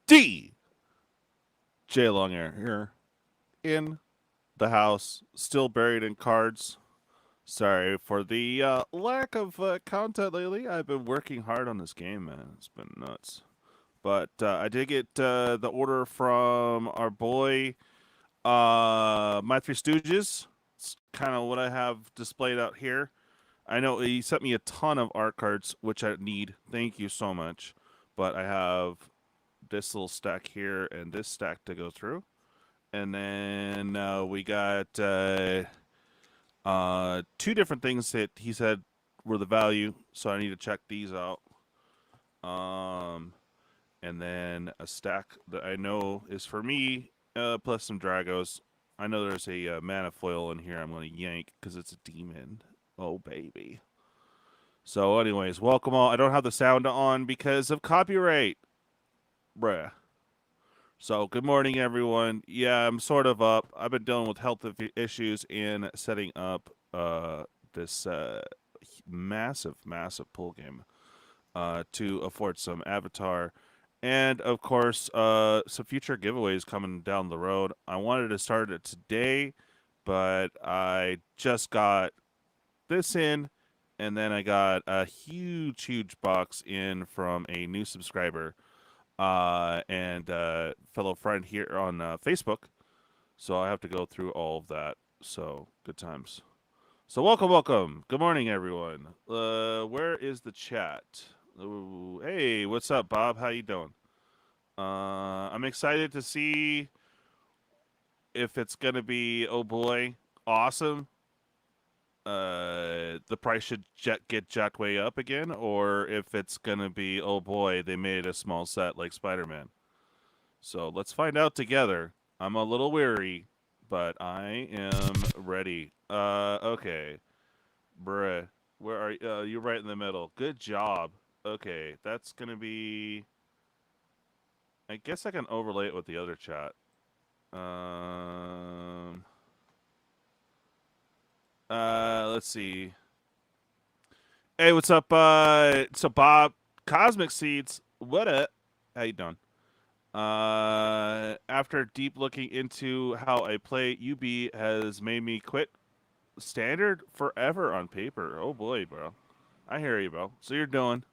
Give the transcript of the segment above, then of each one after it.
djlonghairorig here in the house, still buried in cards. Sorry for the lack of content lately. I've been working hard on this game, man. It's been nuts. But I did get the order from our boy, My Three Stooges. It's kind of what I have displayed out here. I know he sent me a ton of art cards, which I need. Thank you so much. But I have this little stack here and this stack to go through. And then we got two different things that he said were the value, so I need to check these out. And then a stack that I know is for me, plus some Dragos. I know there's a mana foil in here I'm going to yank because it's a demon. Oh, baby. So anyways, welcome all. I don't have the sound on because of copyright. Bruh. So good morning, everyone. Yeah, I'm sort of up. I've been dealing with health issues in setting up this massive pool game to afford some Avatar. And, of course, some future giveaways coming down the road. I wanted to start it today, but I just got this in, and then I got a huge box in from a new subscriber and fellow friend here on Facebook. So I have to go through all of that. So, good times. So, welcome. Good morning, everyone. Where is the chat? Ooh, hey, what's up, Bob? How you doing? I'm excited to see if it's going to be, oh boy, awesome. The price should get jacked way up again, or if it's going to be, oh boy, they made a small set like Spider-Man. So let's find out together. I'm a little weary, but I am ready. Okay. Bruh, where are you? You're right in the middle. Good job. Okay, that's going to be... I guess I can overlay it with the other chat. Let's see. Hey, what's up? So Bob, Cosmic Seeds, what up? How you doing? After deep looking into how I play, UB has made me quit Standard forever on paper. Oh boy, bro. I hear you, bro. So you're doing...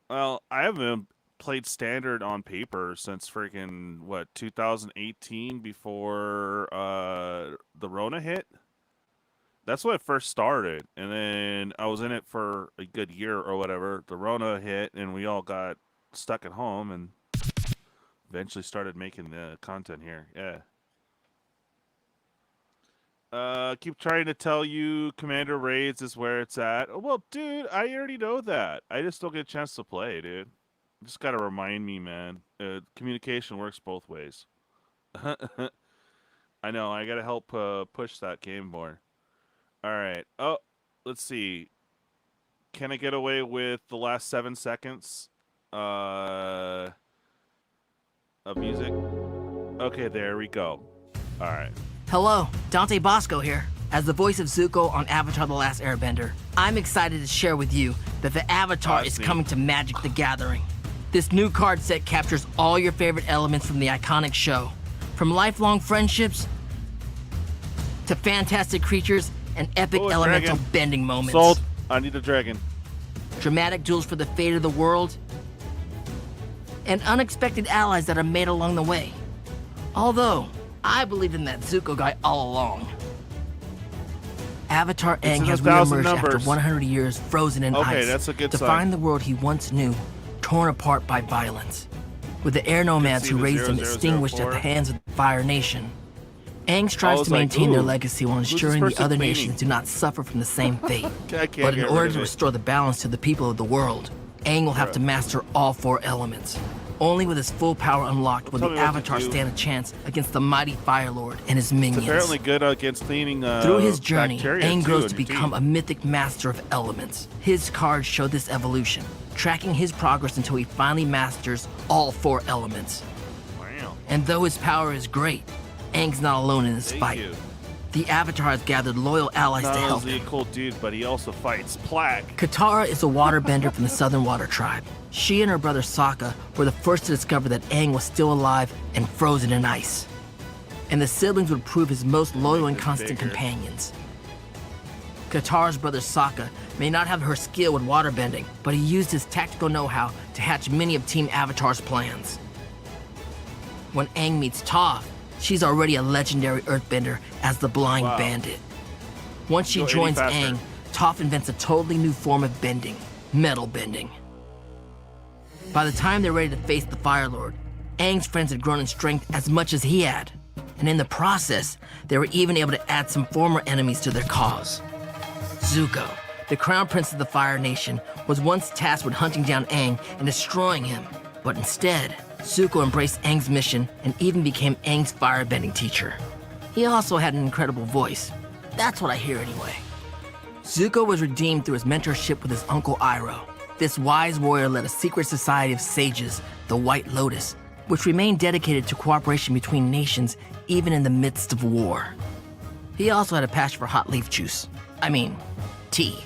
Well, I haven't played Standard on paper since freaking, 2018 before the Rona hit? That's when it first started. And then I was in it for a good year or whatever. The Rona hit, and we all got stuck at home and eventually started making the content here. Yeah. Keep trying to tell you Commander Raids is where it's at. Well, dude, I already know that. I just don't get a chance to play, dude. You just gotta remind me, man. Communication works both ways. I know. I gotta help push that game more. All right. Oh, let's see. Can I get away with the last 7 seconds of music? Okay, there we go. All right. Hello, Dante Bosco here. As the voice of Zuko on Avatar The Last Airbender, I'm excited to share with you that the Avatar is coming to Magic the Gathering. This new card set captures all your favorite elements from the iconic show, from lifelong friendships to fantastic creatures and epic elemental dragon. bending moments. Sold. I need a dragon. Dramatic duels for the fate of the world, and unexpected allies that are made along the way. Although, I believed in that Zuko guy all along. Avatar Aang has reemerged after 100 years frozen in ice that's a good to sign. find the world he once knew, torn apart by violence. With the air nomads who raised him extinguished at the hands of the Fire Nation, Aang strives to maintain their legacy while ensuring the other nations do not suffer from the same fate. But in order to restore the balance to the people of the world, Aang will have to master all 4 elements. Only with his full power unlocked will the Avatar stand a chance against the mighty Fire Lord and his minions. It's apparently good against cleaning Through his journey, Aang grows to become a mythic master of elements. His cards show this evolution, tracking his progress until he finally masters all 4 elements. Wow. And though his power is great, Aang's not alone in this fight. the Avatar has gathered loyal allies to help him. Not only a cool dude, but he also fights plague. Katara is a waterbender from the Southern Water Tribe. She and her brother Sokka were the first to discover that Aang was still alive and frozen in ice. And the siblings would prove his most loyal and constant companions. Katara's brother Sokka may not have her skill with waterbending, but he used his tactical know-how to hatch many of Team Avatar's plans. When Aang meets Toph, she's already a legendary earthbender as the Blind Bandit. Once she joins Aang, Toph invents a totally new form of bending, metal bending. By the time they're ready to face the Fire Lord, Aang's friends had grown in strength as much as he had, and in the process, they were even able to add some former enemies to their cause. Zuko, the crown prince of the Fire Nation, was once tasked with hunting down Aang and destroying him, but instead, Zuko embraced Aang's mission and even became Aang's firebending teacher. He also had an incredible voice. That's what I hear anyway. Zuko was redeemed through his mentorship with his uncle Iroh. This wise warrior led a secret society of sages, the White Lotus, which remained dedicated to cooperation between nations even in the midst of war. He also had a passion for hot leaf juice. I mean, tea.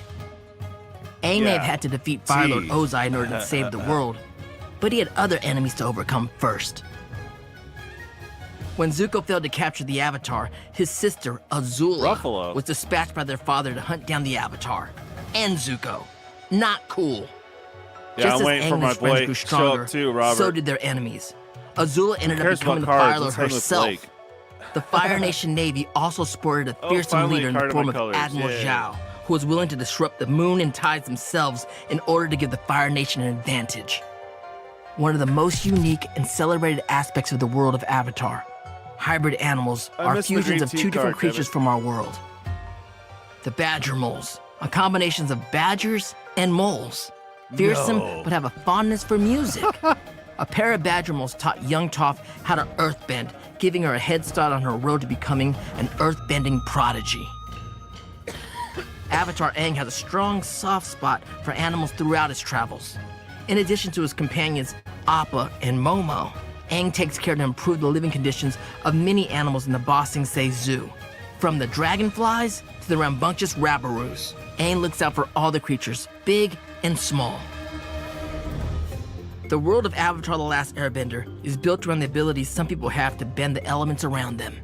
Aang may have had to defeat Fire Lord Ozai in order to save the world, but he had other enemies to overcome first. When Zuko failed to capture the Avatar, his sister, Azula, was dispatched by their father to hunt down the Avatar. And Zuko. Not cool. Yeah, Just I'm as waiting Aang for and my his friends boy grew to show stronger, up too, Robert. so did their enemies. Azula ended up becoming the cards? Fire Lord Let's hang with herself. Blake. The Fire Nation Navy also sported a fearsome leader in the form of colors. Admiral Zhao, who was willing to disrupt the moon and tides themselves in order to give the Fire Nation an advantage. One of the most unique and celebrated aspects of the world of Avatar, hybrid animals are fusions of two different creatures from our world. The Badger Moles are combinations of badgers and moles. Fearsome, but have a fondness for music. A pair of badger moles taught young Toph how to earthbend, giving her a head start on her road to becoming an earthbending prodigy. Avatar Aang has a strong, soft spot for animals throughout his travels. In addition to his companions, Appa and Momo, Aang takes care to improve the living conditions of many animals in the Ba Sing Se Zoo. From the dragonflies to the rambunctious rabaroos, Aang looks out for all the creatures, big and small. The world of Avatar The Last Airbender is built around the abilities some people have to bend the elements around them.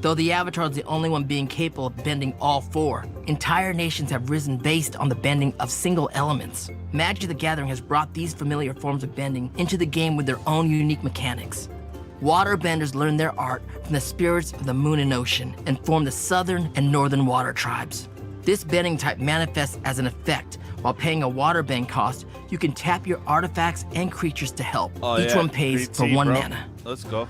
Though the Avatar is the only one being capable of bending all four, entire nations have risen based on the bending of single elements. Magic the Gathering has brought these familiar forms of bending into the game with their own unique mechanics. Waterbenders learn their art from the spirits of the moon and ocean and form the southern and northern water tribes. This bending type manifests as an effect. While paying a waterbend cost, you can tap your artifacts and creatures to help. Each one pays for 1 mana. Let's go.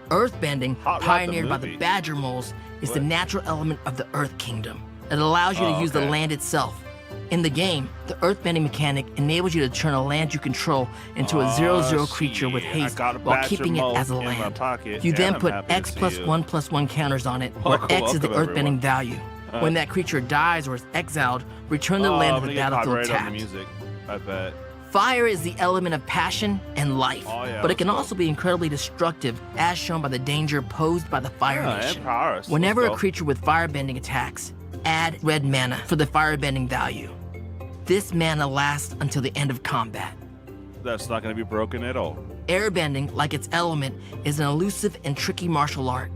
Earthbending, pioneered by the Badger Moles, is the natural element of the Earth Kingdom. It allows you to use the land itself. In the game, the earthbending mechanic enables you to turn a land you control into a 0/0 creature with haste while keeping it as a land. You then put X+1/+1 counters on it, where X is the earthbending value. When that creature dies or is exiled, return the land to the battlefield tapped. I bet. Fire is the element of passion and life, but it can also be incredibly destructive, as shown by the danger posed by the Fire Nation. Whenever a creature with firebending attacks, add red mana for the firebending value. This mana lasts until the end of combat. That's not going to be broken at all. Airbending, like its element, is an elusive and tricky martial art.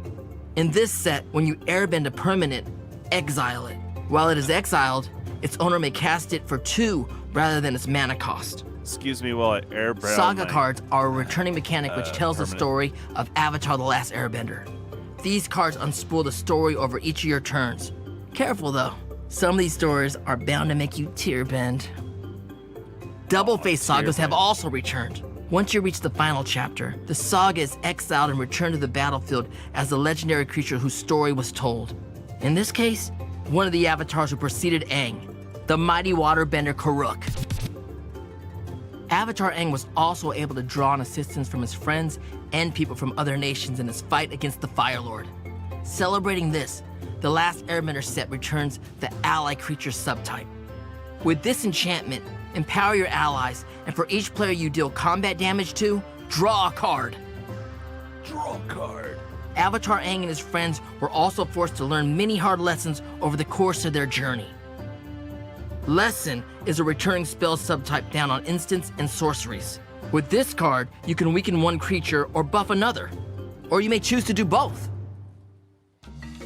In this set, when you airbend a permanent, exile it. While it is exiled, its owner may cast it for 2 rather than its mana cost. Excuse me while I airbend. Saga cards are a returning mechanic which tells the story of Avatar The Last Airbender. These cards unspool the story over each of your turns. Careful though, some of these stories are bound to make you tear bend. Double-faced sagas have also returned. Once you reach the final chapter, the saga is exiled and returned to the battlefield as the legendary creature whose story was told. In this case, one of the avatars who preceded Aang, the mighty waterbender Karuk. Avatar Aang was also able to draw on assistance from his friends and people from other nations in his fight against the Fire Lord. Celebrating this, the Last Airbender set returns the ally creature subtype. With this enchantment, empower your allies, and for each player you deal combat damage to, draw a card. Draw a card. Avatar Aang and his friends were also forced to learn many hard lessons over the course of their journey. Lesson is a returning spell subtype down on instants and sorceries. With this card, you can weaken one creature or buff another, or you may choose to do both.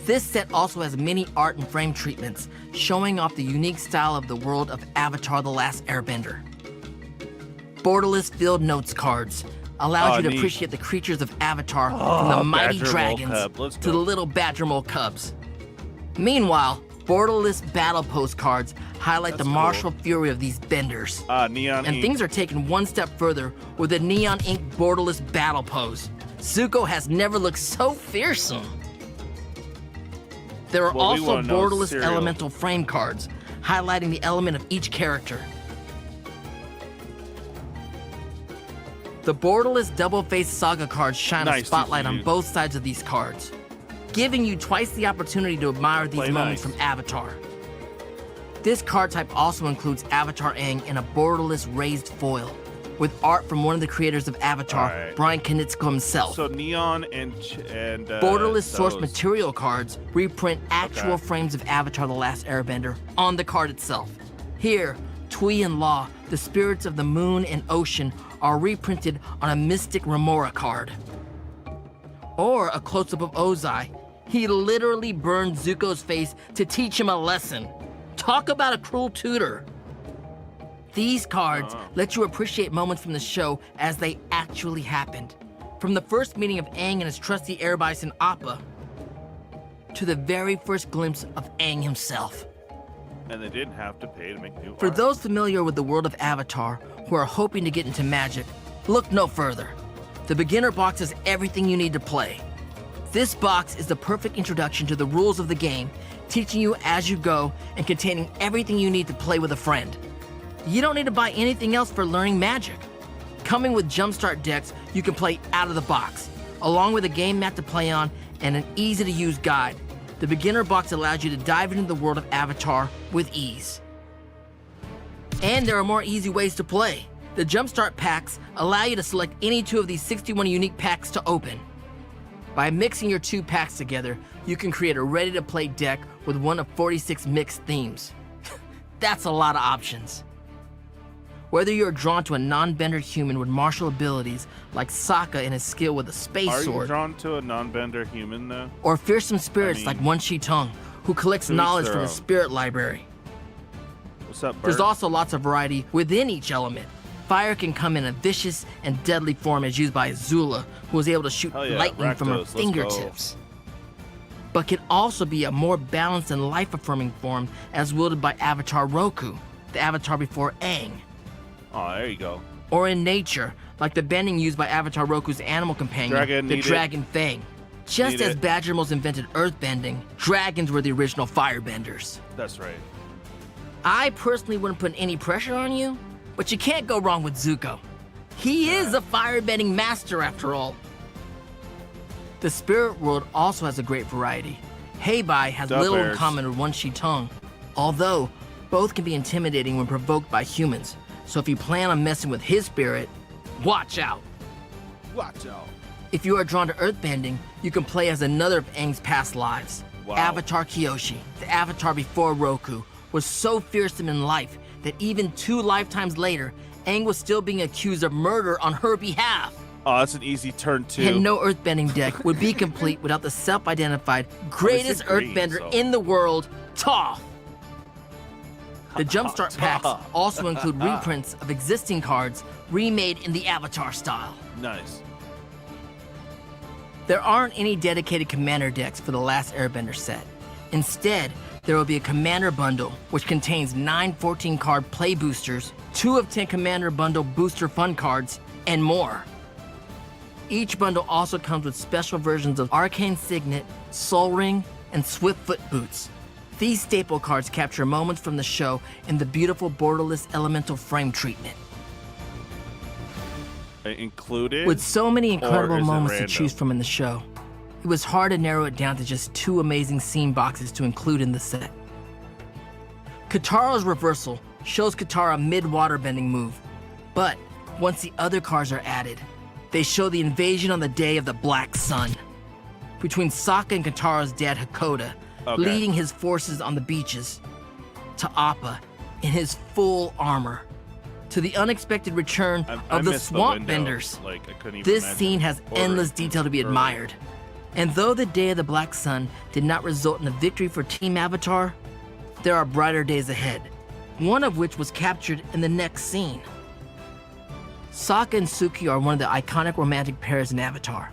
This set also has many art and frame treatments, showing off the unique style of the world of Avatar: The Last Airbender. Borderless Field Notes cards allows you to appreciate the creatures of Avatar from the mighty dragons to the little badger mole cubs. Meanwhile, borderless battle postcards highlight the martial fury of these benders. Neon and ink. Things are taken one step further with the neon ink borderless battle pose. Zuko has never looked so fearsome. There are also borderless elemental frame cards, highlighting the element of each character. The borderless double-faced saga cards shine a spotlight on both sides of these cards, giving you twice the opportunity to admire these moments from Avatar. This card type also includes Avatar Aang in a borderless raised foil, with art from one of the creators of Avatar, BrianGilesMTG himself. So neon and borderless source material cards reprint actual frames of Avatar: The Last Airbender on the card itself. Here, Tui and Law, the spirits of the moon and ocean, are reprinted on a Mystic Remora card. Or a close-up of Ozai. He literally burned Zuko's face to teach him a lesson. Talk about a cruel tutor. These cards let you appreciate moments from the show as they actually happened. From the first meeting of Aang and his trusty air bison Appa, to the very first glimpse of Aang himself. And they didn't have to pay to make new For art. those familiar with the world of Avatar who are hoping to get into Magic, look no further. The beginner box has everything you need to play. This box is the perfect introduction to the rules of the game, teaching you as you go and containing everything you need to play with a friend. You don't need to buy anything else for learning Magic. Coming with Jumpstart decks you can play out of the box, along with a game mat to play on and an easy-to-use guide. The beginner box allows you to dive into the world of Avatar with ease. And there are more easy ways to play. The Jumpstart packs allow you to select any two of these 61 unique packs to open. By mixing your two packs together, you can create a ready-to-play deck with one of 46 mixed themes. That's a lot of options. Whether you're drawn to a non-bender human with martial abilities like Sokka and his skill with a space sword. Are you drawn to a non-bender human though? Or fearsome spirits like Wan Shi Tong, who collects knowledge from the spirit library. What's up, bird? There's also lots of variety within each element. Fire can come in a vicious and deadly form as used by Azula, who is able to shoot lightning from her fingertips. But can also be a more balanced and life-affirming form as wielded by Avatar Roku, the avatar before Aang. Oh, there you go. Or in nature, like the bending used by Avatar Roku's animal companion, the Dragon Fang. Just as Badgermoles invented earthbending, dragons were the original firebenders. That's right. I personally wouldn't put any pressure on you, but you can't go wrong with Zuko. He is a firebending master after all. The spirit world also has a great variety. Heibai has little in common with Wan Shi Tong, although both can be intimidating when provoked by humans. So if you plan on messing with his spirit, watch out. Watch out. If you are drawn to earthbending, you can play as another of Aang's past lives. Avatar Kyoshi, the avatar before Roku, was so fearsome in life that even 2 lifetimes later, Aang was still being accused of murder on her behalf. Oh, that's an easy turn too. And no earthbending deck would be complete without the self-identified greatest earthbender in the world, Toph. The Jumpstart packs also include reprints of existing cards remade in the Avatar style. Nice. There aren't any dedicated Commander decks for the Last Airbender set. Instead, there will be a Commander bundle, which contains 9 14-card play boosters, 2 of 10 Commander bundle booster fun cards, and more. Each bundle also comes with special versions of Arcane Signet, Soul Ring, and Swiftfoot Boots. These staple cards capture moments from the show in the beautiful borderless elemental frame treatment. Included? With so many incredible moments to choose from in the show, it was hard to narrow it down to just 2 amazing scene boxes to include in the set. Katara's reversal shows Katara mid-waterbending move, but once the other cards are added, they show the invasion on the day of the Black Sun. between Sokka and Katara's dad Hakoda, leading his forces on the beaches, to Appa in his full armor, to the unexpected return of the Swamp Benders. This scene has endless detail to be admired. And though the Day of the Black Sun did not result in a victory for Team Avatar, there are brighter days ahead, one of which was captured in the next scene. Sokka and Suki are one of the iconic romantic pairs in Avatar.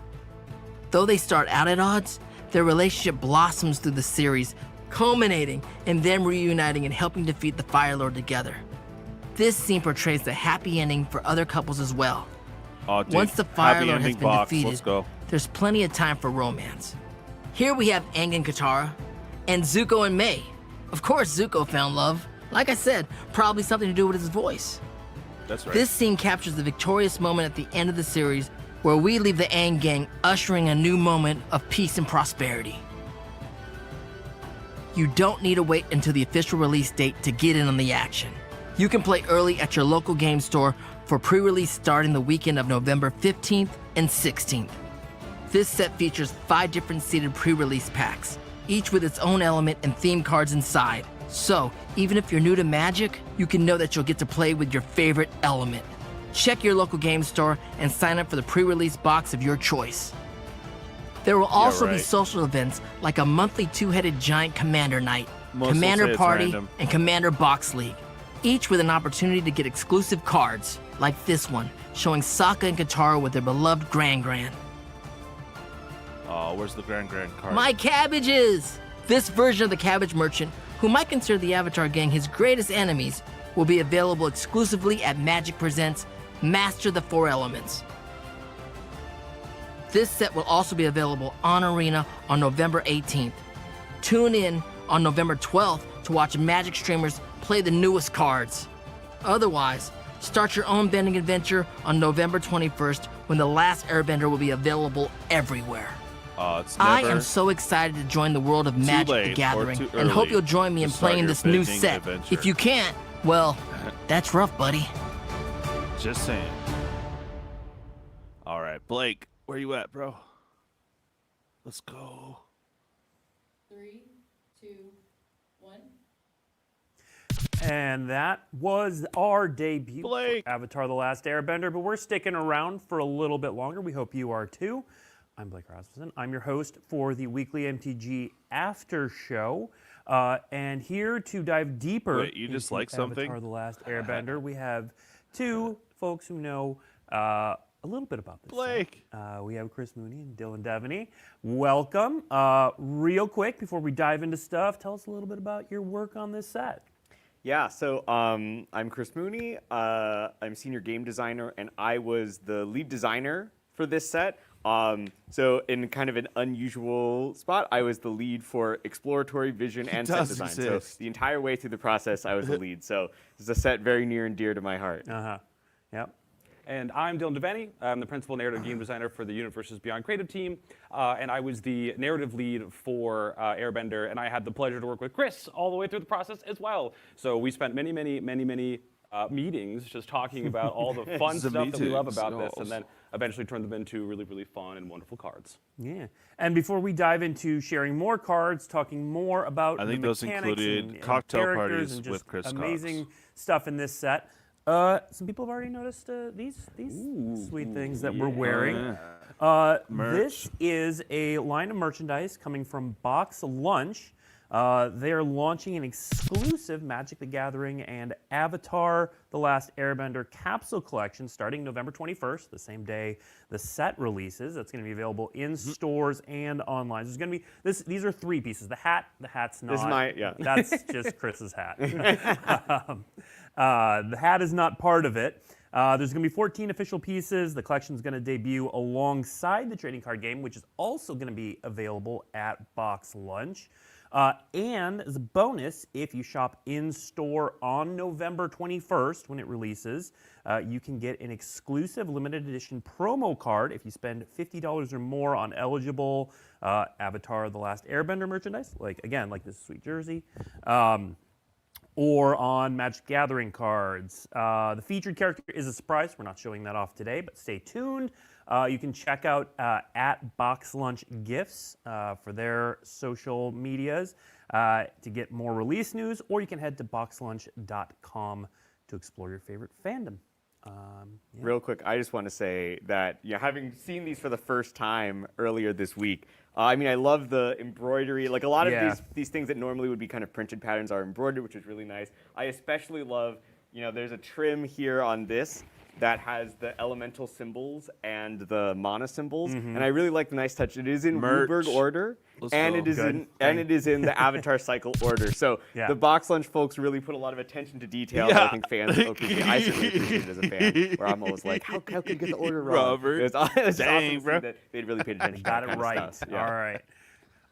Though they start out at odds, their relationship blossoms through the series, culminating in them reuniting and helping defeat the Fire Lord together. This scene portrays the happy ending for other couples as well. Once the Fire Lord has been defeated, there's plenty of time for romance. Here we have Aang and Katara, and Zuko and Mei. Of course, Zuko found love. Like I said, probably something to do with his voice. That's right. This scene captures the victorious moment at the end of the series where we leave the Aang gang ushering a new moment of peace and prosperity. You don't need to wait until the official release date to get in on the action. You can play early at your local game store for pre-release starting the weekend of November 15th and 16th. This set features 5 different seeded pre-release packs, each with its own element and theme cards inside. So, even if you're new to Magic, you can know that you'll get to play with your favorite element. Check your local game store and sign up for the pre-release box of your choice. There will also be social events like a monthly 2-headed giant Commander Night, Commander Party, and Commander Box League, each with an opportunity to get exclusive cards, like this one, showing Sokka and Katara with their beloved Gran Gran. Oh, where's the Gran Gran card? My cabbages! This version of the Cabbage Merchant, who might consider the Avatar gang his greatest enemies, will be available exclusively at Magic Presents Master the 4 Elements. This set will also be available on Arena on November 18th. Tune in on November 12th to watch Magic streamers play the newest cards. Otherwise, start your own bending adventure on November 21st when The Last Airbender will be available everywhere. I am so excited to join the world of Magic the Gathering and hope you'll join me in playing this new set. Adventure. If you can't, well, that's rough, buddy. Just saying. All right, Blake, where you at, bro? Let's go. 3, 2, 1. And that was our debut Blake. for Avatar The Last Airbender, but we're sticking around for a little bit longer. We hope you are too. I'm Blake Rasmussen. I'm your host for the weekly MTG After Show. And here to dive deeper Wait, you just like something? Avatar The Last Airbender, we have 2 folks who know a little bit about this. Blake. We have Chris Mooney and Dylan Devaney. Welcome. Real quick, before we dive into stuff, tell us a little bit about your work on this set. Yeah, so I'm Chris Mooney. I'm senior game designer, and I was the lead designer for this set. So in kind of an unusual spot, I was the lead for exploratory vision and set design. So the entire way through the process, I was the lead. So this is a set very near and dear to my heart. Yep. And I'm Dylan Devaney. I'm the principal narrative game designer for the Unit vs. Beyond creative team. And I was the narrative lead for Airbender. And I had the pleasure to work with Chris all the way through the process as well. So we spent many meetings just talking about all the fun stuff that we love about this. And then eventually turned them into really, really fun and wonderful cards. Yeah. And before we dive into sharing more cards, talking more about I think those included and cocktail characters parties and just with Chris amazing Cox. Stuff in this set. Some people have already noticed these sweet things that we're wearing. This is a line of merchandise coming from Box Lunch. They're launching an exclusive Magic the Gathering and Avatar The Last Airbender capsule collection starting November 21st, the same day the set releases. That's going to be available in stores and online. There's going to be these are 3 pieces. The hat's not. This is my, yeah. That's just Chris's hat. The hat is not part of it. There's going to be 14 official pieces. The collection is going to debut alongside the trading card game, which is also going to be available at Box Lunch. And as a bonus, if you shop in-store on November 21st when it releases, you can get an exclusive limited edition promo card if you spend $50 or more on eligible Avatar The Last Airbender merchandise, like this sweet jersey. or on Magic Gathering cards. The featured character is a surprise. We're not showing that off today, but stay tuned. You can check out at Box Lunch Gifts for their social medias to get more release news, or you can head to boxlunch.com to explore your favorite fandom. Real quick, I just want to say that having seen these for the first time earlier this week, I mean, I love the embroidery. Like a lot of these things that normally would be kind of printed patterns are embroidered, which is really nice. I especially love, there's a trim here on this that has the elemental symbols and the mana symbols, and I really like the nice touch. It is in Ruberg order, and it is in the Avatar cycle order. So the Box Lunch folks really put a lot of attention to detail. That I think fans appreciate. I certainly appreciate it as a fan, where I'm always like, how could you get the order wrong? Robert, it's awesome to see that they'd really paid attention. Got to it right. Stuff. Yeah.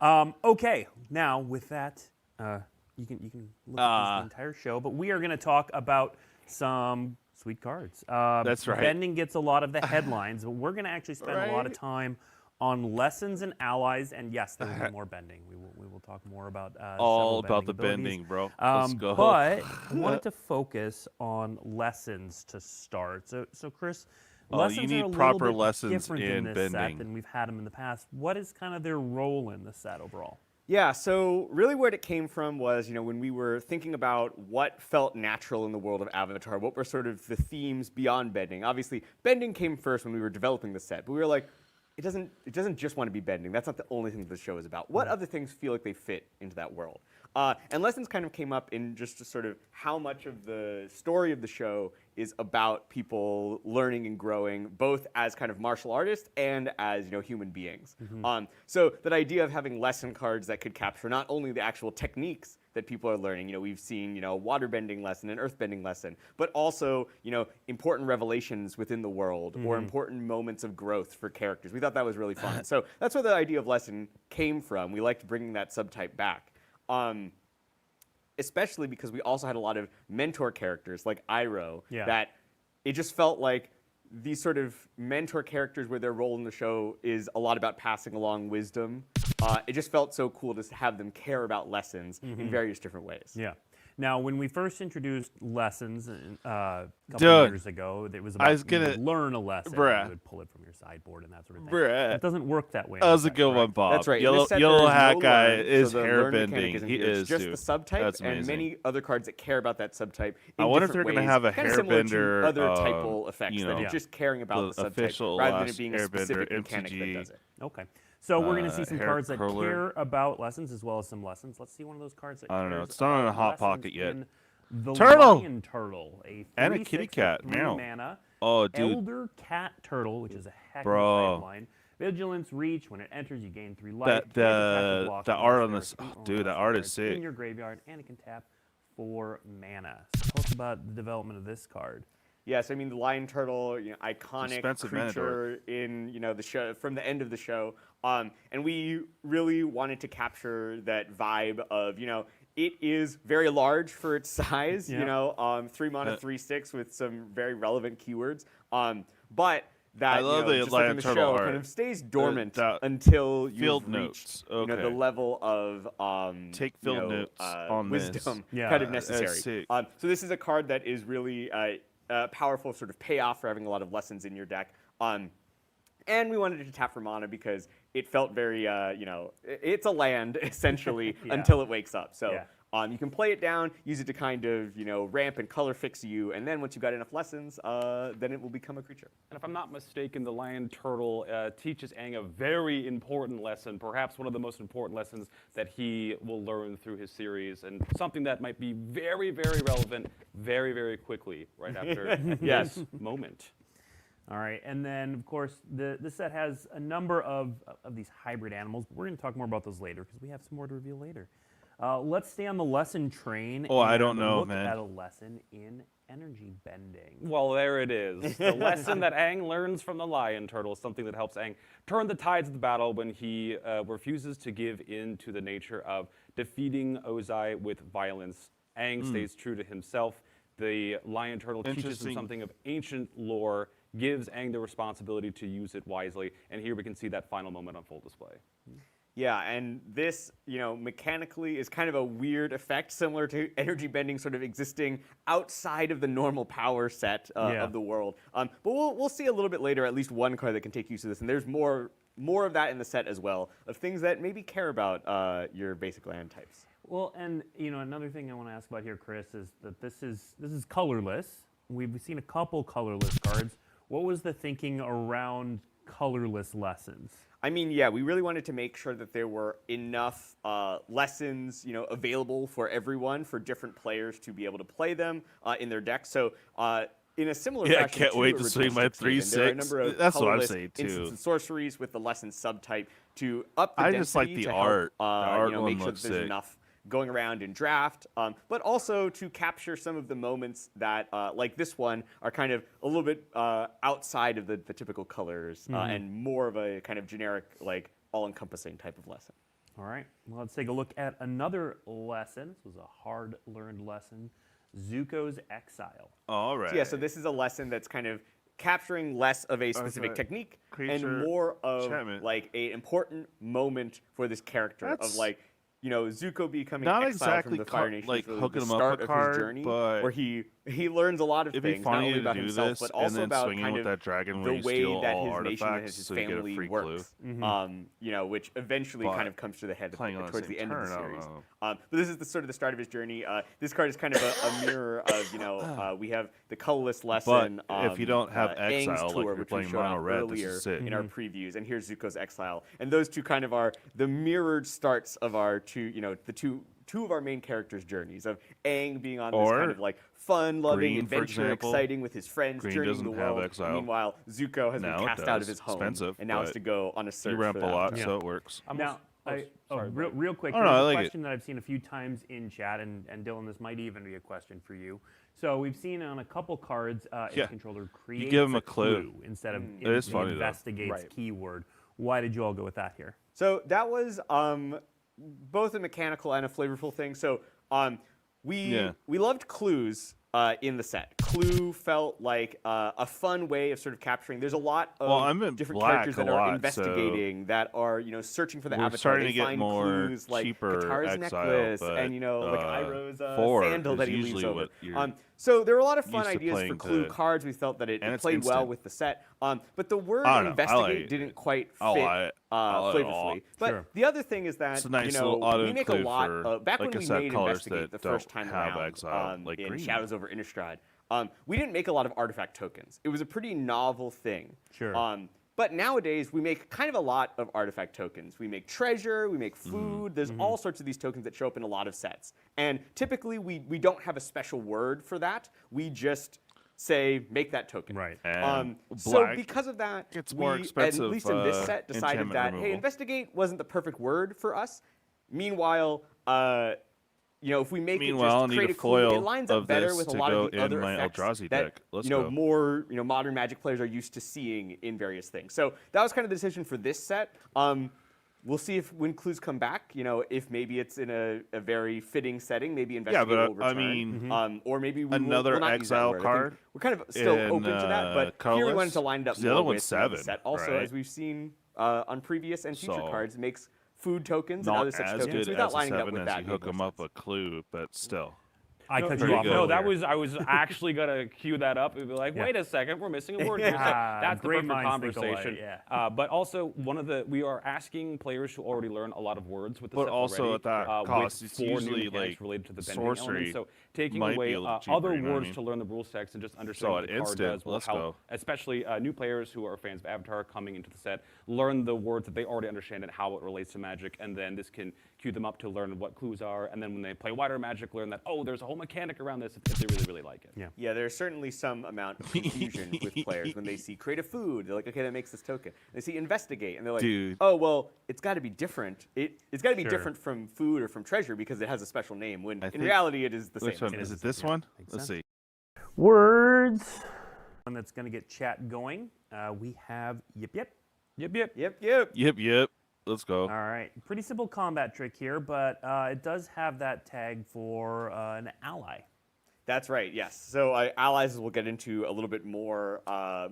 All right. Okay. Now with that, you can look at the entire show, but we are going to talk about some sweet cards. That's right. Bending gets a lot of the headlines, but we're going to actually spend a lot of time on lessons and allies. And yes, there will be more bending. We will talk more about all about the abilities. bending, bro. Let's go. But I wanted to focus on lessons to start. So Chris, lessons you need are a proper little bit lessons different in this bending set than we've had them in the past. What is kind of their role in the set overall? Yeah, so really where it came from was, when we were thinking about what felt natural in the world of Avatar, what were sort of the themes beyond bending. Obviously, bending came first when we were developing the set, but we were like, it doesn't just want to be bending. That's not the only thing the show is about. What other things feel like they fit into that world? And lessons kind of came up in just sort of how much of the story of the show is about people learning and growing, both as kind of martial artists and as human beings. So that idea of having lesson cards that could capture not only the actual techniques that people are learning. We've seen water bending lesson and earth bending lesson, but also important revelations within the world or important moments of growth for characters. We thought that was really fun. So that's where the idea of lesson came from. We liked bringing that subtype back. Especially because we also had a lot of mentor characters like Iroh that it just felt like these sort of mentor characters where their role in the show is a lot about passing along wisdom. It just felt so cool to have them care about lessons in various different ways. Yeah. Now, when we first introduced lessons a couple of years ago, it was about you would learn a lesson. You would pull it from your sideboard and that sort of thing. It doesn't work that way. That was a good one, Bob. That's right. Yellow hat guy is hair bending. He is, just dude. the subtype and many other cards that care about that subtype. I wonder if they're going to have a hairbender. Other typal effects that are just caring about the subtype rather than it being a specific mechanic that does it. Okay. So we're going to see some cards that care about lessons as well as some lessons. Let's see one of those cards that I don't know. cares It's not on a about hot lessons pocket yet. in The Turtle! Lion Turtle, And a kitty cat. 3 Meow. mana Oh, dude. Elder Cat Turtle, which is a heck Bro. of a pipeline. Vigilance, reach. When it enters, you gain 3 life. The art on this, dude, that art is sick. In your graveyard, and it can tap 4 mana. So tell us about the development of this card. Yes, I mean the lion turtle, iconic Expensive creature in the show from the end of the show, and we really wanted to capture that vibe of it is very large for its size, 3 mana, 3/6 with some very relevant keywords, but that I love just like in the turtle show art. kind of stays dormant until you field reach notes. Okay. the level of Take field notes on wisdom this. kind of That's necessary. sick. So this is a card that is really powerful sort of payoff for having a lot of lessons in your deck. And we wanted to tap for mana because it felt very, it's a land essentially until it wakes up. So you can play it down, use it to kind of, ramp and color fix you, and then once you've got enough lessons, then it will become a creature. And if I'm not mistaken, the Lion Turtle teaches Aang a very important lesson, perhaps one of the most important lessons that he will learn through his series, and something that might be very, very relevant very, very quickly right after this moment. All right, and then, of course, this set has a number of these hybrid animals, but we're going to talk more about those later because we have some more to reveal later. Let's stay on the lesson train. Oh, I and don't know, look man. at a lesson in energy bending. Well, there it is. The lesson that Aang learns from the Lion Turtle is something that helps Aang turn the tides of the battle when he refuses to give in to the nature of defeating Ozai with violence. Aang stays true to himself. The Lion Turtle teaches him something of ancient lore, gives Aang the responsibility to use it wisely, and here we can see that final moment on full display. Yeah, and this, mechanically is kind of a weird effect, similar to energy bending sort of existing outside of the normal power set of the world. But we'll see a little bit later at least one card that can take use of this, and there's more of that in the set as well, of things that maybe care about your basic land types. Well, and another thing I want to ask about here, Chris, is that this is colorless. We've seen a couple colorless cards. What was the thinking around colorless lessons? I mean, yeah, we really wanted to make sure that there were enough lessons, available for everyone, for different players to be able to play them in their decks. So in a similar fashion, I can't wait to see my 3/6. That's what I'm saying too. Instants and sorceries with the lesson subtype to up the density. I just like the to art. Help, the art one make sure looks that there's sick. enough going around in draft, but also to capture some of the moments that, like this one, are kind of a little bit outside of the typical colors and more of a kind of generic, like all-encompassing type of lesson. All right, well, let's take a look at another lesson. This was a hard-learned lesson, Zuko's Exile. All right. So, yeah, so this is a lesson that's kind of capturing less of a specific technique and more of like an important moment for this character of like, Zuko becoming not exiled exactly from the Fire Nation, like really hooking the him up start a of card, his journey, but where he learns a lot of it'd be things, not funny only to about do himself, this but and also then about swing in kind with of that dragon the where you way steal that all his nation and artifacts his so you get a family free works, clue. which eventually But kind of comes to the head playing on the towards same the end of the turn, I don't series. know. But this is the sort of the start of his journey. This card is kind of a mirror of, we have the colorless lesson. But if you don't have Aang's Exile, like tour, you're which playing we showed mono off red, this earlier is sick. in our previews, and here's Zuko's Exile. And those two kind of are the mirrored starts of our two of our main characters' journeys, of Aang being on this kind of like fun-loving Green, for adventure, example. exciting with his friends, Green journeying doesn't the have world. Exile. Meanwhile, Zuko has Now been it cast out of does. his home, Expensive, and now has but to go on a search You ramp for a that. lot, so it works. Now, real quick, Oh, no, there's I a like it. question that I've seen a few times in chat, and Dylan, this might even be a question for you. So we've seen on a couple cards, Yeah. a controller creates give 'em a clue. instead of It is funny, though. investigates Right. keyword. Why did you all go with that here? So that was both a mechanical and a flavorful thing. So we loved clues in the set. Clue felt like a fun way of sort of capturing. There's a lot of I'm in different black characters that a are lot, investigating, that are searching for the we're avatar. starting They to get find more clues like cheaper Katara's Exile, necklace but, and like Iroh's 4 sandal that is he leaves usually over. what you're So there were a lot of fun used to ideas for playing clue to- cards. We felt that it and it's played well instant. with the set. But the word I don't know, I investigate like it. didn't quite I fit like it. I like it a lot. flavorfully. But Sure. the other thing is that It's a nice little auto we make a include lot for, back like when I we said, made colors investigate that the first don't time have around Exile, like in green. Shadows over Innistrad. We didn't make a lot of artifact tokens. It was a pretty novel thing. Sure. But nowadays, we make kind of a lot of artifact tokens. We make treasure, we make food. There's all sorts of these tokens that show up in a lot of sets. And typically, we don't have a special word for that. We just say, make that token. Right. And So black because of that, gets we, more expensive, at least in this set, decided enchantment that, hey, removal. investigate wasn't the perfect word for us. Meanwhile, if we make Meanwhile, I it just need create a a clue, it foil lines up of better this with a to lot go of the in other my effects Eldrazi that deck. Let's go. more modern Magic players are used to seeing in various things. So that was kind of the decision for this set. We'll see if when clues come back, if maybe it's in a very fitting setting, maybe investigate will but, I return. mean, or maybe we another will not use that Exile word. I think card we're kind of still in, open to that, but here we colorless? wanted to line it up 'Cause the more other with one's the other 7, set. Also, right? as we've seen on previous and future So, cards, makes food tokens and not other such as tokens. good So we thought as a lining it up 7 with as that you made hook more them up sense. a clue, but still. I cut pretty you off. good. No, earlier. I was actually gonna cue that up and be like, wait a second, we're missing a word here. So that's the Great perfect minds think alike, conversation. yeah. But also, we are asking players who already learn a lot of words with the But set also already, at that with cost, it's 4 new usually, mechanics like, related to the bending sorcery elements. So taking might be away a little cheaper, other you know what I words mean? to learn the rules text and just So understand what at the card instant, does will let's help, go. especially new players who are fans of Avatar coming into the set, learn the words that they already understand and how it relates to Magic, and then this can cue them up to learn what clues are, and then when they play wider Magic, learn that, oh, there's a whole mechanic around this if they really, really like it. Yeah. Yeah, there's certainly some amount of confusion with players when they see create a food. They're like, okay, that makes this token. They see investigate, and they're like, Dude. oh, well, it's got to be different. It's got to be Sure. different from food or from treasure because it has a special name. When in think- reality, it is the Which same. one? Is it this one? Let's see. Words. One that's going to get chat going. We have yip yip. Yep, yep. Yep. Yep. Let's go. All right. Pretty simple combat trick here, but it does have that tag for an ally. That's right, yes. So allies we'll get into a little bit more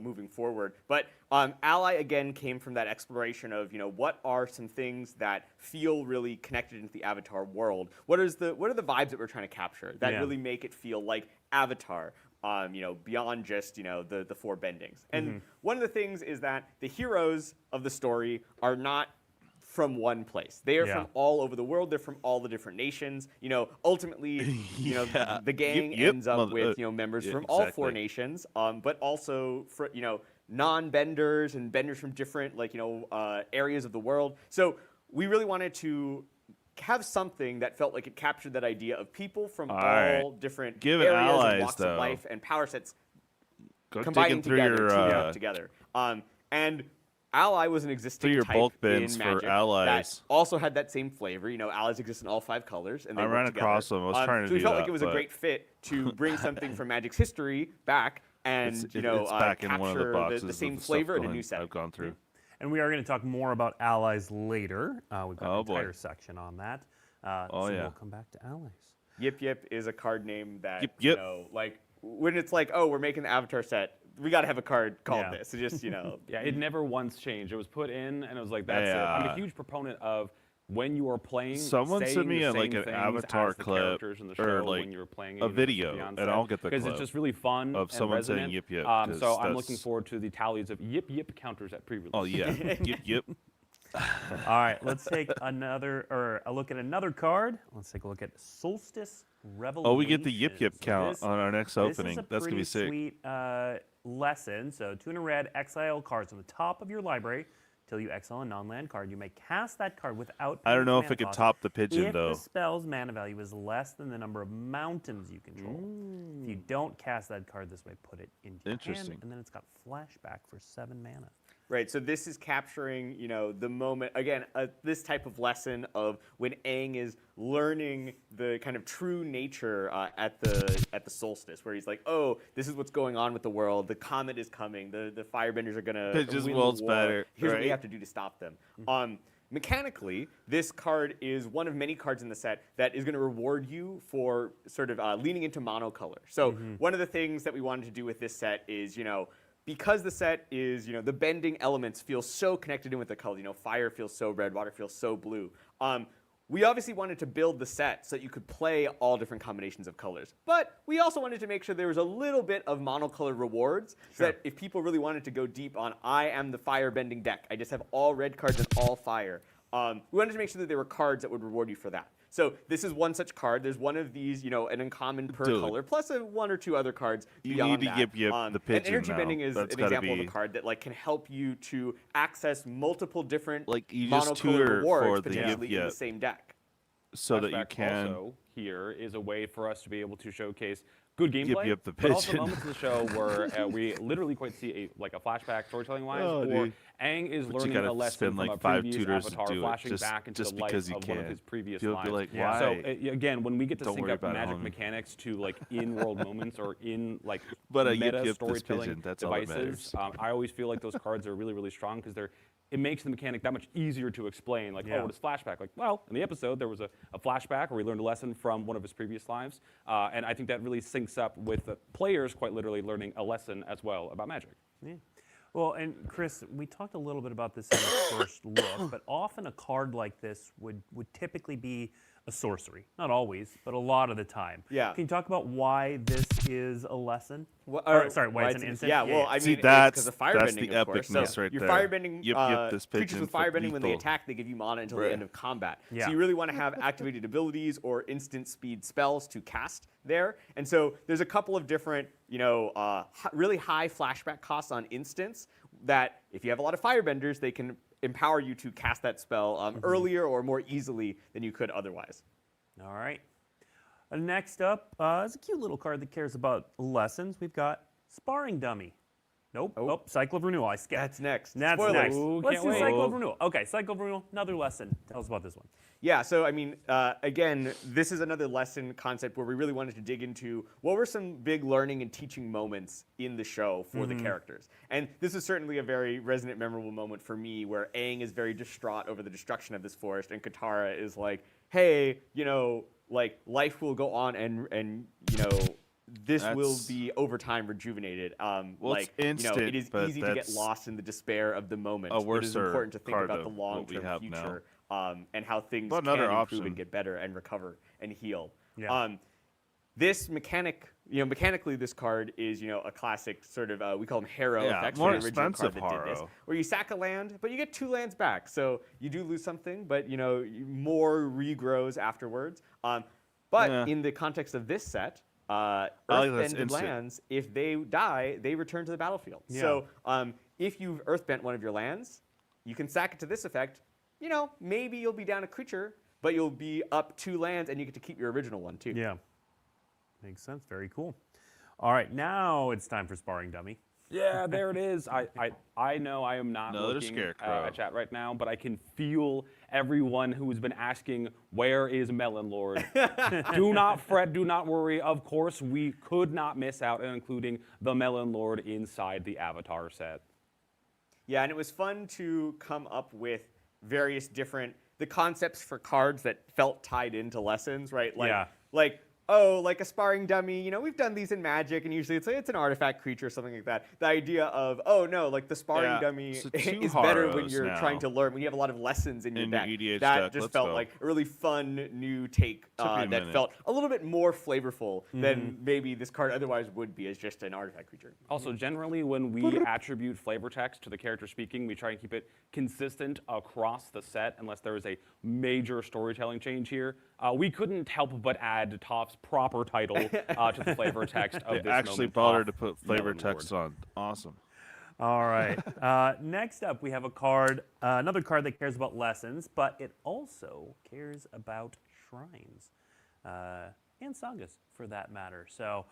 moving forward. But ally, again, came from that exploration of, what are some things that feel really connected into the Avatar world? What are the vibes that we're trying to capture that really make it feel like Avatar? Beyond just, the four bendings. And one of the things is that the heroes of the story are not from one place. They are from all over the world. They're from all the different nations. Ultimately, the gang ends up with, members from all four nations, but also for, non-benders and benders from different, areas of the world. So we really wanted to have something that felt like it captured that idea of people from all different areas and walks of life and power sets combining together, teaming up together. And Ally was an existing type bulk in bins Magic for allies. that also had that same flavor. Allies exist in all 5 colors, and they I work ran together. across them. I was trying to so we do felt that, like it was a great fit to bring something from Magic's history back and it's back in one of the capture boxes the of same the stuff flavor in a new set. I've gone through. And we are going to talk more about allies later. We've got an boy. entire section on that. So we'll come back to allies. Yip Yip is a card name that, Yip. when it's like, oh, we're making the Avatar set, we got to have a card called this. So just, Yeah, it never once changed. It was put in, and it was like, that's it. I'm a huge proponent of when you are playing, Someone saying send me the an same things Avatar as the clip characters in the show or like when you were playing a video, and I'll get the because clip it's just really fun of and someone resonant. saying yip yip. So I'm looking forward to the tallies of yip yip counters at pre-release. Oh yeah, yip yip. All right, let's take a look at another card. Let's take a look at Solstice Revelation. Oh, we get the yip yip count on our next opening. That's gonna be sick. This is a pretty sweet lesson. So 2 in a red, exile cards on the top of your library. Till you exile a non-land card, you may cast that card without. I don't know if mana it could cost top the pigeon if though. the spell's mana value is less than the number of mountains you control. If you don't cast that card this way, put it into your hand, Interesting. and then it's got flashback for 7 mana. Right, so this is capturing, the moment, again, this type of lesson of when Aang is learning the kind of true nature at the solstice, where he's like, oh, this is what's going on with the world, the comet is coming, the firebenders are going to It just win world's the war. better, Here's what we right? have to do to stop them. Mechanically, this card is one of many cards in the set that is going to reward you for sort of leaning into monocolor. So one of the things that we wanted to do with this set is, because the set is, the bending elements feel so connected in with the colors. Fire feels so red, water feels so blue. We obviously wanted to build the set so that you could play all different combinations of colors. But we also wanted to make sure there was a little bit of monocolor rewards so that if people really wanted to go deep on, I am the fire bending deck, I just have all red cards and all fire. We wanted to make sure that there were cards that would reward you for that. So this is one such card. There's one of these, an uncommon per color, plus 1 or 2 other cards beyond need to that. yip the pigeon and energy now. bending is That's an gotta example of be- a card that can help you to access multiple different You just monocolor tutor rewards for the potentially yip in the yip same deck. so that you Flashback can also here is a way for us to be able to showcase good gameplay, yip the but also pigeon. moments in the show where we literally quite see a flashback storytelling-wise, Oh, or dude. Aang is But you learning gotta a lesson spend, from like, a 5 previous tutors to avatar, do it, flashing just- back into just the life because you of one of can. his previous You'll be lives. like, why? So again, when we get to Don't sync worry up about it, magic homie. mechanics to in-world moments or in But a meta yip this storytelling pigeon, that's all that devices, matters. I always feel like those cards are really, really strong because it makes the mechanic that much easier to explain. Oh, what is flashback? Well, in the episode, there was a flashback where we learned a lesson from one of his previous lives. And I think that really syncs up with the players quite literally learning a lesson as well about magic. Yeah. Well, and Chris, we talked a little bit about this in the first look, but often a card like this would typically be a sorcery. Not always, but a lot of the time. Yeah. Can you talk about why this is a lesson? Why it's an instant? Yeah, well, I mean, See, it's that's- because of that's firebending, the of course. epicness So right your there. firebending Yip this creatures pigeon with for firebending, when they lethal. attack, they give you mana until Right. the end of combat. Yeah. So you really want to have activated abilities or instant speed spells to cast there. And so there's a couple of different, really high flashback costs on instants that if you have a lot of firebenders, they can empower you to cast that spell earlier or more easily than you could otherwise. All right. Next up is a cute little card that cares about lessons. We've got Sparring Dummy. Nope. Oh, Cycle of Renewal. I skipped. That's next. That's Spoilers. next. Ooh, Let's can't do wait. Cycle of Renewal. Okay, Cycle of Renewal, another lesson. Tell us about this one. Yeah, so I mean, again, this is another lesson concept where we really wanted to dig into what were some big learning and teaching moments in the show for the characters. And this is certainly a very resonant, memorable moment for me where Aang is very distraught over the destruction of this forest and Katara is like, hey, life will go on and this will be over time rejuvenated. It's instant, it is but easy to get that's lost in the despair of the moment. a It worse is important to think card about the of what we long-term have future and how things But can another improve option. and get better and recover and heal. Yeah. This mechanic, mechanically, this card is, a classic sort of, we call them Harrow Yeah, effects. more the original card expensive that did this, Harrow. where you sack a land, but you get 2 lands back. So you do lose something, but, more regrows afterwards. But in the context of this set, earth-bended lands, if they die, they return to the battlefield. Yeah. So if you've earth-bent one of your lands, you can sack it to this effect. Maybe you'll be down a creature, but you'll be up 2 lands, and you get to keep your original one, too. Yeah. Makes sense. Very cool. All right, now it's time for Sparring Dummy. Yeah, there it is. I know I am not Another looking scarecrow. at chat right now, but I can feel everyone who has been asking, where is Melon Lord? Do not fret, do not worry. Of course, we could not miss out on including the Melon Lord inside the Avatar set. Yeah, and it was fun to come up with various the concepts for cards that felt tied into lessons, right? Like a sparring dummy, we've done these in Magic, and usually it's an artifact creature or something like that. The idea of, the sparring dummy so is 2 better when Harrows you're now. trying to learn, when you have a lot of lessons in your deck. EDH That deck, just let's felt go. like a really fun new take Took me a that minute. felt a little bit more flavorful than maybe this card otherwise would be as just an artifact creature. Also, generally, when we attribute flavor text to the character speaking, we try and keep it consistent across the set unless there is a major storytelling change here. We couldn't help but add Toph's proper title to the flavor text of They this actually moment. bothered to Toph, put flavor Melon text Lord. on. Awesome. All right. Next up, we have a card, another card that cares about lessons, but it also cares about shrines and sagas, for that matter. So,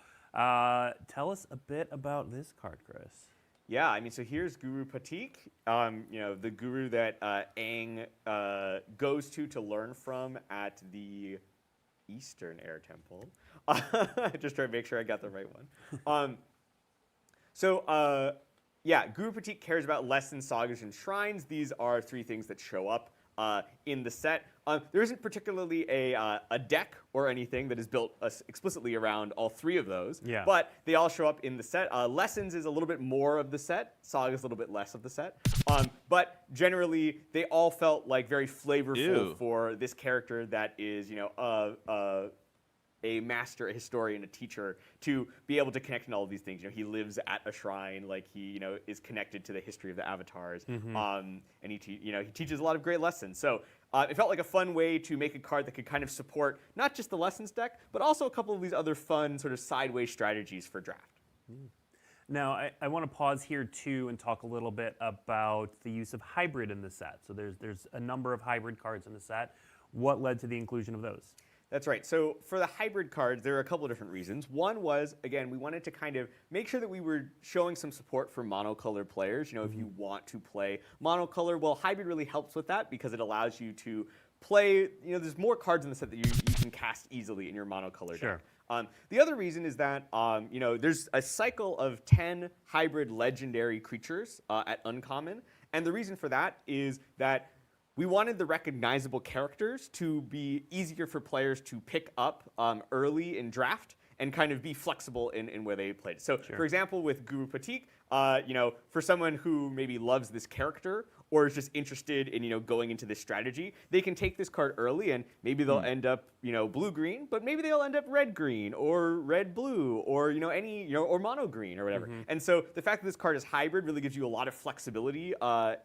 tell us a bit about this card, Chris. Yeah, so here's Guru Patik, the guru that Aang goes to learn from at the Eastern Air Temple. Just trying to make sure I got the right one. Guru Patik cares about lessons, sagas, and shrines. These are 3 things that show up in the set. There isn't particularly a deck or anything that is built explicitly around all 3 of those, but they all show up in the set. Lessons is a little bit more of the set. Saga is a little bit less of the set. But generally, they all felt like very flavorful for this character that is, a master, a historian, a teacher, to be able to connect in all of these things. He lives at a shrine, like he, is connected to the history of the avatars, and he teaches a lot of great lessons. So it felt like a fun way to make a card that could kind of support not just the lessons deck, but also a couple of these other fun sort of sideways strategies for draft. Now, I want to pause here, too, and talk a little bit about the use of hybrid in the set. So there's a number of hybrid cards in the set. What led to the inclusion of those? That's right. So for the hybrid cards, there are a couple of different reasons. One was, again, we wanted to kind of make sure that we were showing some support for monocolor players. If you want to play monocolor, well, hybrid really helps with that because it allows you to play, there's more cards in the set that you can cast easily in your monocolor deck. The other reason is that, there's a cycle of 10 hybrid legendary creatures at uncommon. And the reason for that is that we wanted the recognizable characters to be easier for players to pick up early in draft and kind of be flexible in where they played. So, for example, with Guru Patik, for someone who maybe loves this character or is just interested in going into this strategy, they can take this card early and maybe they'll end up blue-green, but maybe they'll end up red-green or red-blue or or mono-green or whatever. And so the fact that this card is hybrid really gives you a lot of flexibility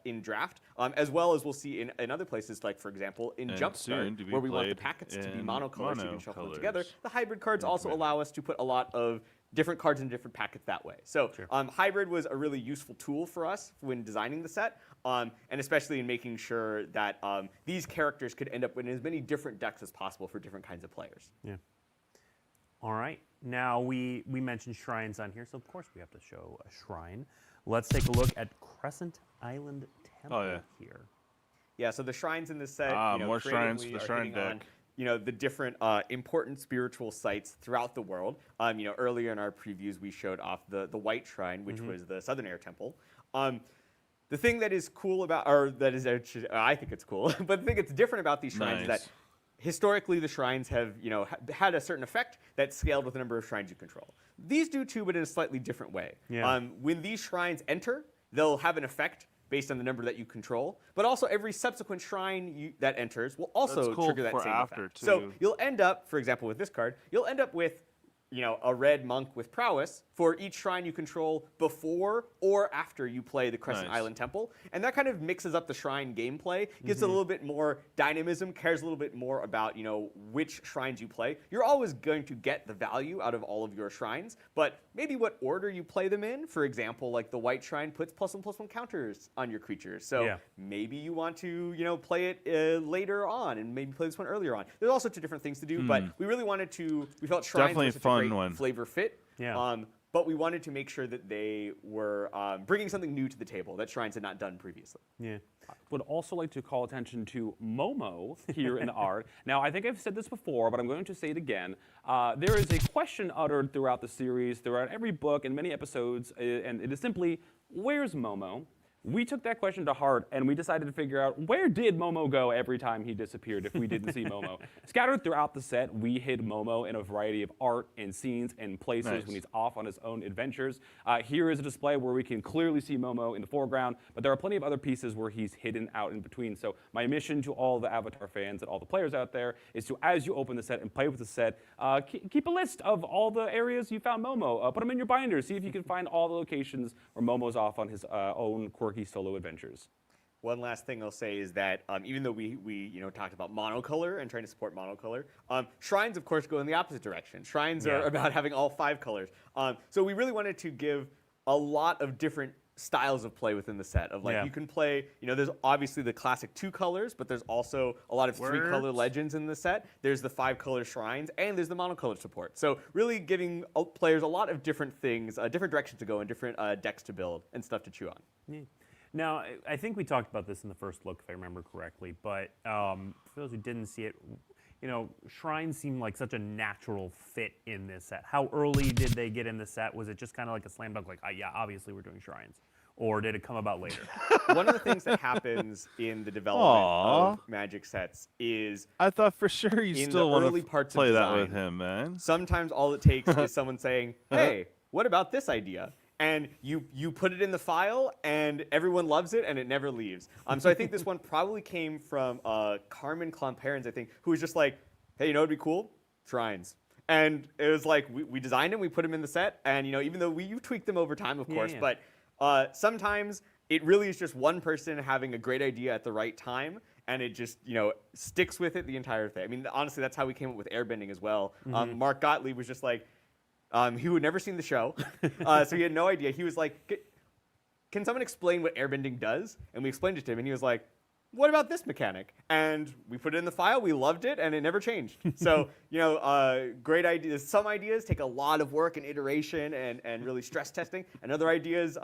in draft, as well as we'll see in other places, like for example in Jumpstart, where we want the packets to be monocolor so you can shuffle them together. The hybrid cards also allow us to put a lot of different cards in different packets that way. So hybrid was a really useful tool for us when designing the set, and especially in making sure that these characters could end up in as many different decks as possible for different kinds of players. Yeah. All right. Now, we mentioned shrines on here, so of course we have to show a shrine. Let's take a look at Crescent Island Temple here. Yeah, so the shrines in this set, more shrines for the shrine hitting on, deck. the different important spiritual sites throughout the world. Earlier in our previews, we showed off the White Shrine, which was the Southern Air Temple. The thing that is cool about, or that is actually, I think it's cool, but the thing that's different about these shrines is that historically, the shrines have, had a certain effect that scaled with the number of shrines you control. These do too, but in a slightly different way. Yeah. When these shrines enter, they'll have an effect based on the number that you control, but also every subsequent shrine that enters will also trigger that same effect. Too. So you'll end up, for example, with this card, you'll end up with a red monk with prowess for each shrine you control before or after you play the Crescent Island Temple. And that kind of mixes up the shrine gameplay, gives it a little bit more dynamism, cares a little bit more about, which shrines you play. You're always going to get the value out of all of your shrines, but maybe what order you play them in. For example, like the white shrine puts +1/+1 counters on your creatures. So maybe you want to, play it later on and maybe play this one earlier on. There's all sorts of different things to do, but we really wanted to, we felt shrines Definitely were such fun a great one. flavor fit. Yeah. But we wanted to make sure that they were bringing something new to the table that shrines had not done previously. Yeah. Would also like to call attention to Momo here in the art. Now, I think I've said this before, but I'm going to say it again. There is a question uttered throughout the series, throughout every book and many episodes, and it is simply, where's Momo? We took that question to heart, and we decided to figure out where did Momo go every time he disappeared if we didn't see Momo. Scattered throughout the set, we hid Momo in a variety of art and scenes and places when he's off on his own adventures. Here is a display where we can clearly see Momo in the foreground, but there are plenty of other pieces where he's hidden out in between. So my mission to all the Avatar fans and all the players out there is to, as you open the set and play with the set, keep a list of all the areas you found Momo. Put them in your binder. See if you can find all the locations where Momo's off on his own quirky solo adventures. One last thing I'll say is that even though we talked about monocolor and trying to support monocolor, shrines of course go in the opposite direction. Shrines are about having all 5 colors. So we really wanted to give a lot of different styles of play within the set. Of you can play, there's obviously the classic 2 colors, but there's also a lot of 3-color legends in the set. There's the 5-color shrines, and there's the monocolor support. So really giving players a lot of different things, different directions to go, and different decks to build and stuff to chew on. Yeah. Now, I think we talked about this in the first look, if I remember correctly, but for those who didn't see it, shrines seem like such a natural fit in this set. How early did they get in the set? Was it just kind of like a slam dunk, like, yeah, obviously we're doing shrines? Or did it come about later? One of the things that happens in the development of Magic sets is I thought for sure you in still the want early to parts play of that design, with him, man. Sometimes all it takes is someone saying, hey, what about this idea? And you put it in the file, and everyone loves it, and it never leaves. So I think this one probably came from Carmen Clomperens, I think, who was just like, hey, it'd be cool? Shrines. And it was like, we designed them, we put them in the set, and even though you tweaked them over time, of course, but sometimes it really is just one person having a great idea at the right time, and it just sticks with it the entire thing. I mean, honestly, that's how we came up with airbending as well. Mark Gottlieb was just like, he had never seen the show, so he had no idea. He was like, can someone explain what airbending does? And we explained it to him, and he was like, what about this mechanic? And we put it in the file, we loved it, and it never changed. So, great ideas. Some ideas take a lot of work and iteration and really stress testing. And other ideas,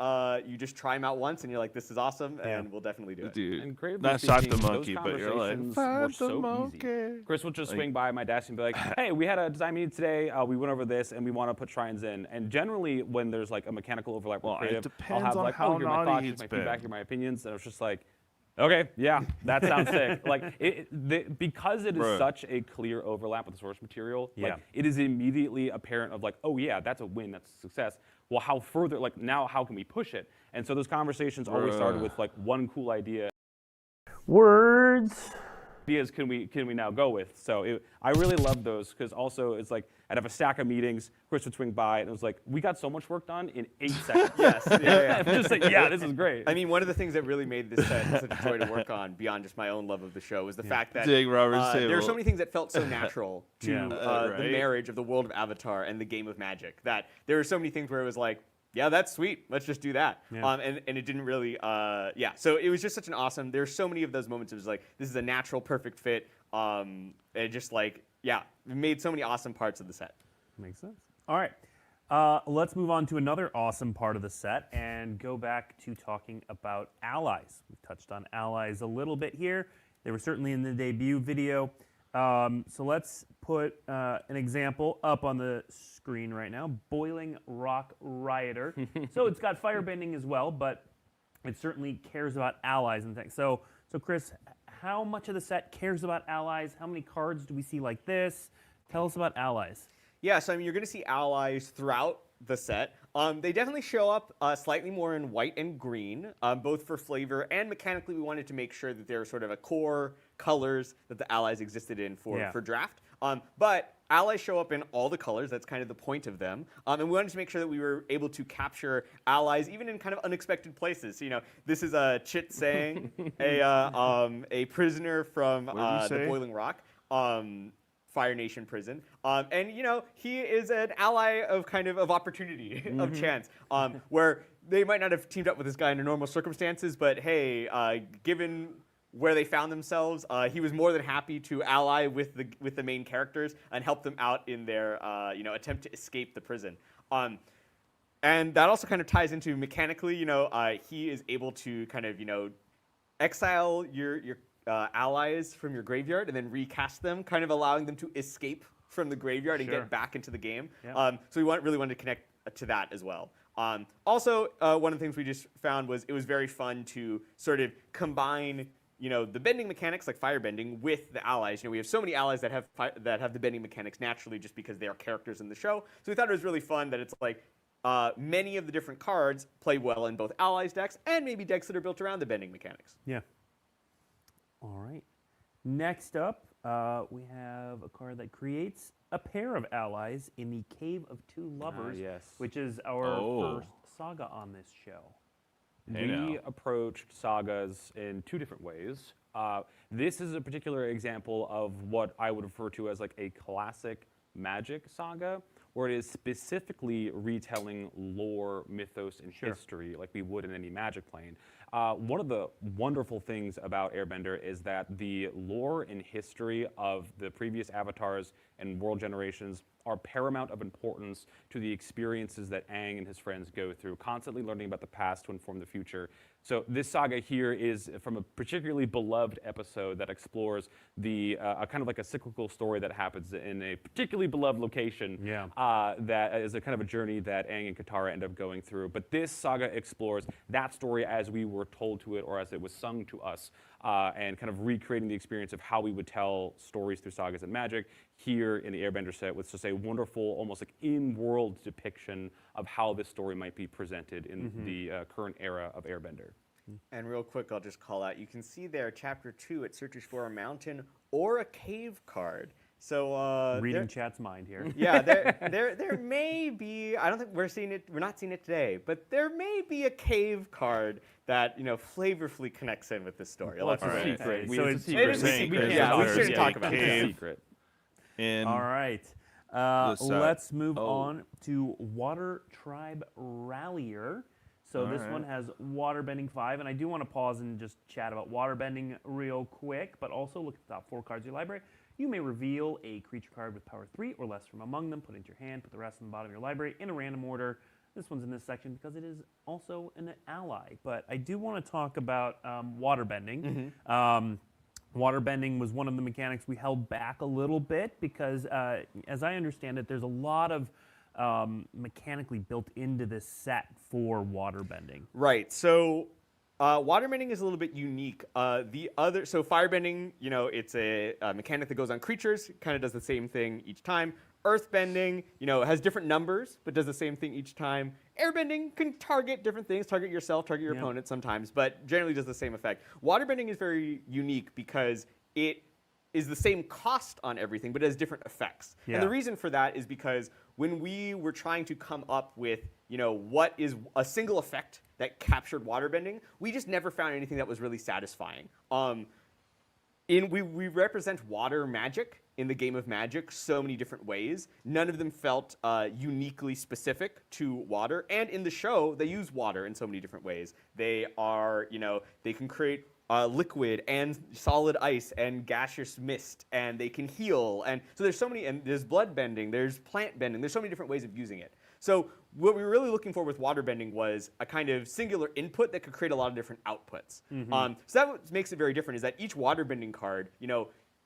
you just try them out once, and you're like, this is awesome, and we'll definitely do it. Dude, And creatively not Shock the speaking, Monkey, those but you're like, conversations "Find were the so monkey." easy. Chris will just swing by my desk and be like, hey, we had a design meeting today. We went over this, and we want to put shrines in. And generally, when there's like a mechanical overlap with Well, it creative, I'll depends have on like, how oh, here are my naughty thoughts, he's here's my feedback, been. here are my opinions. And it was just like, okay, yeah, that sounds sick. Like, because it is such a clear overlap with the source material, like, it is immediately apparent of like, oh yeah, that's a win, that's a success. Well, how further, like now, how can we push it? And so those conversations always started with like one cool idea. Words. Ideas can we now go with? So I really love those because also it's like I'd have a stack of meetings, Chris would swing by, and it was like, we got so much work done in 8 seconds. Yes, yeah. I'm just like, yeah, this is great. I mean, one of the things that really made this set such a joy to work on, beyond just my own love of the show, was the fact that Dig Robert's there were so table. many things that felt so natural to Right. the marriage of the world of Avatar and the game of Magic, that there were so many things where it was like, yeah, that's sweet. Let's just do that. And it didn't really, So it was just such an awesome, there's so many of those moments. It was like, this is a natural, perfect fit. And just like, it made so many awesome parts of the set. Makes sense. All right. Let's move on to another awesome part of the set and go back to talking about allies. We've touched on allies a little bit here. They were certainly in the debut video. So let's put an example up on the screen right now. Boiling Rock Rioter. So it's got firebending as well, but it certainly cares about allies and things. So Chris, how much of the set cares about allies? How many cards do we see like this? Tell us about allies. Yeah, so I mean, you're going to see allies throughout the set. They definitely show up slightly more in white and green, both for flavor and mechanically. We wanted to make sure that there were sort of a core colors that the allies existed in for draft. But allies show up in all the colors. That's kind of the point of them. And we wanted to make sure that we were able to capture allies even in kind of unexpected places. So, this is Chit saying, a prisoner from the Boiling Rock. Fire Nation prison, and he is an ally of of opportunity, of chance, where they might not have teamed up with this guy under normal circumstances, but hey, given where they found themselves, he was more than happy to ally with the main characters and help them out in their attempt to escape the prison. And that also kind of ties into mechanically, he is able to exile your allies from your graveyard and then recast them, kind of allowing them to escape from the graveyard and get back into the game. Yep. So we really wanted to connect to that as well. Also, one of the things we just found was it was very fun to sort of combine the bending mechanics like fire bending with the allies. We have so many allies that have the bending mechanics naturally just because they are characters in the show. So we thought it was really fun that it's like many of the different cards play well in both allies decks and maybe decks that are built around the bending mechanics. Yeah. All right. Next up, we have a card that creates a pair of allies in the Cave of Two Lovers, which is our first saga on this show. We approached sagas in two different ways. This is a particular example of what I would refer to as like a classic Magic saga, where it is specifically retelling lore, mythos, and history like we would in any Magic plane. One of the wonderful things about Airbender is that the lore and history of the previous avatars and world generations are paramount of importance to the experiences that Aang and his friends go through, constantly learning about the past to inform the future. So this saga here is from a particularly beloved episode that explores the kind of like a cyclical story that happens in a particularly beloved location. That is a kind of a journey that Aang and Katara end up going through. But this saga explores that story as we were told to it or as it was sung to us, and kind of recreating the experience of how we would tell stories through sagas and Magic here in the Airbender set with just a wonderful, almost like in-world depiction of how this story might be presented in the current era of Airbender. And real quick, I'll just call out, you can see there, Chapter 2, it searches for a mountain or a cave card. So reading chat's mind here. Yeah, there may be, I don't think we're not seeing it today, but there may be a cave card that flavorfully connects in with this story. Well, it's a secret. It's a secret. Yeah, we shouldn't talk about it. Secret. All right. Let's move on to Water Tribe Rallier. So this one has Waterbending 5, and I do want to pause and just chat about Waterbending real quick, but also look at the top 4 cards of your library. You may reveal a creature card with power 3 or less from among them, put it into your hand, put the rest on the bottom of your library in a random order. This one's in this section because it is also an ally. But I do want to talk about Waterbending. Waterbending was one of the mechanics we held back a little bit because, as I understand it, there's a lot of mechanically built into this set for waterbending. Right. So waterbending is a little bit unique. So firebending, it's a mechanic that goes on creatures, kind of does the same thing each time. Earthbending, has different numbers, but does the same thing each time. Airbending can target different things, target yourself, target your opponent sometimes, but generally does the same effect. Waterbending is very unique because it is the same cost on everything, but it has different effects. And the reason for that is because when we were trying to come up with, what is a single effect that captured waterbending, we just never found anything that was really satisfying. We represent water magic in the game of Magic so many different ways. None of them felt uniquely specific to water. And in the show, they use water in so many different ways. They are, they can create liquid and solid ice and gaseous mist, and they can heal. And so there's so many, and there's blood bending, there's plant bending, there's so many different ways of using it. So what we were really looking for with waterbending was a kind of singular input that could create a lot of different outputs. So that what makes it very different is that each waterbending card,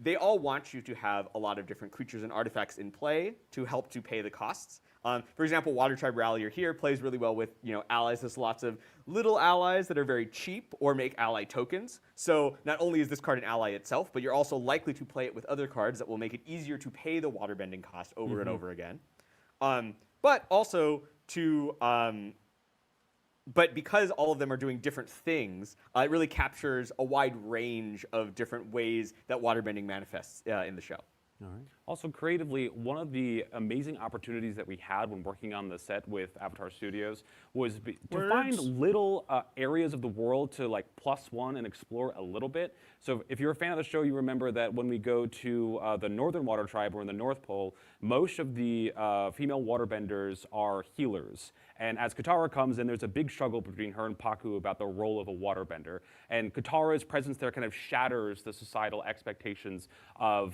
they all want you to have a lot of different creatures and artifacts in play to help to pay the costs. For example, Water Tribe Rallier here plays really well with allies. There's lots of little allies that are very cheap or make ally tokens. So not only is this card an ally itself, but you're also likely to play it with other cards that will make it easier to pay the waterbending cost over and over again. But also to but because all of them are doing different things, it really captures a wide range of different ways that waterbending manifests in the show. All right. Also, creatively, one of the amazing opportunities that we had when working on the set with Avatar Studios was to find little areas of the world to like +1 and explore a little bit. So if you're a fan of the show, you remember that when we go to the Northern Water Tribe or in the North Pole, most of the female waterbenders are healers. And as Katara comes in, there's a big struggle between her and Paku about the role of a waterbender. And Katara's presence there kind of shatters the societal expectations of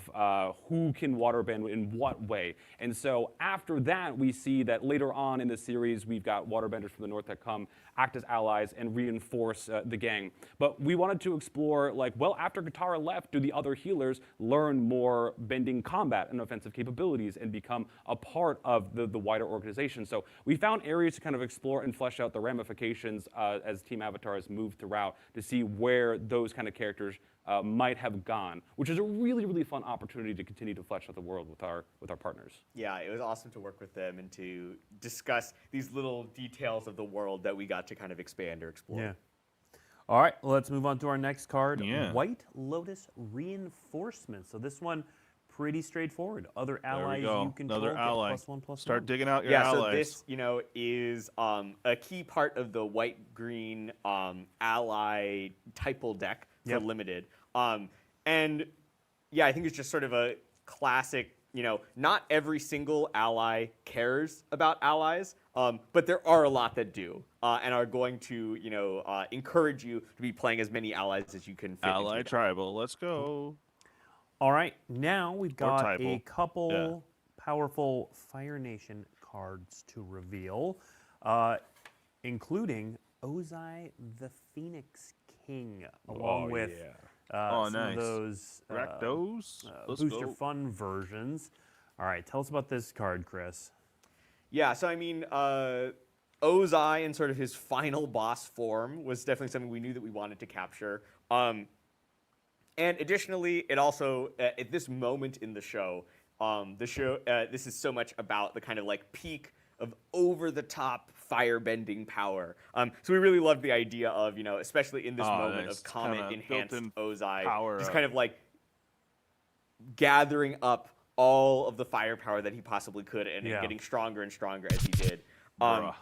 who can waterbend in what way. And so after that, we see that later on in the series, we've got waterbenders from the north that come, act as allies, and reinforce the gang. But we wanted to explore, like, well, after Katara left, do the other healers learn more bending combat and offensive capabilities and become a part of the wider organization? So we found areas to kind of explore and flesh out the ramifications as Team Avatar has moved throughout to see where those kind of characters might have gone, which is a really, really fun opportunity to continue to flesh out the world with our partners. Yeah, it was awesome to work with them and to discuss these little details of the world that we got to kind of expand or explore. Yeah. All right, let's move on to our next card, Yeah. White Lotus Reinforcement. So this one, pretty straightforward. Other There we allies go. you control Another get ally. +1/+1. Start digging out your Yeah, allies. so this, is a key part of the white-green ally typal deck for Yep. limited. And yeah, I think it's just sort of a classic, not every single ally cares about allies, but there are a lot that do and are going to, encourage you to be playing as many allies as you can fit into Ally your deck. tribal. Let's go. All right, now we've got a typal. couple Yeah. powerful Fire Nation cards to reveal, including Ozai the Phoenix King, along with some nice. of those Rakdos. Let's Booster go. Fun versions. All right, tell us about this card, Chris. Yeah, so I mean, Ozai in sort of his final boss form was definitely something we knew that we wanted to capture. And additionally, it also, at this moment in the show, this is so much about the kind of like peak of over-the-top fire-bending power. So we really loved the idea of, especially in this moment nice. of Comet-enhanced built-in Ozai, power just up. kind of like gathering all of the firepower that he possibly could and Yeah. getting stronger and stronger as he did. Bruh.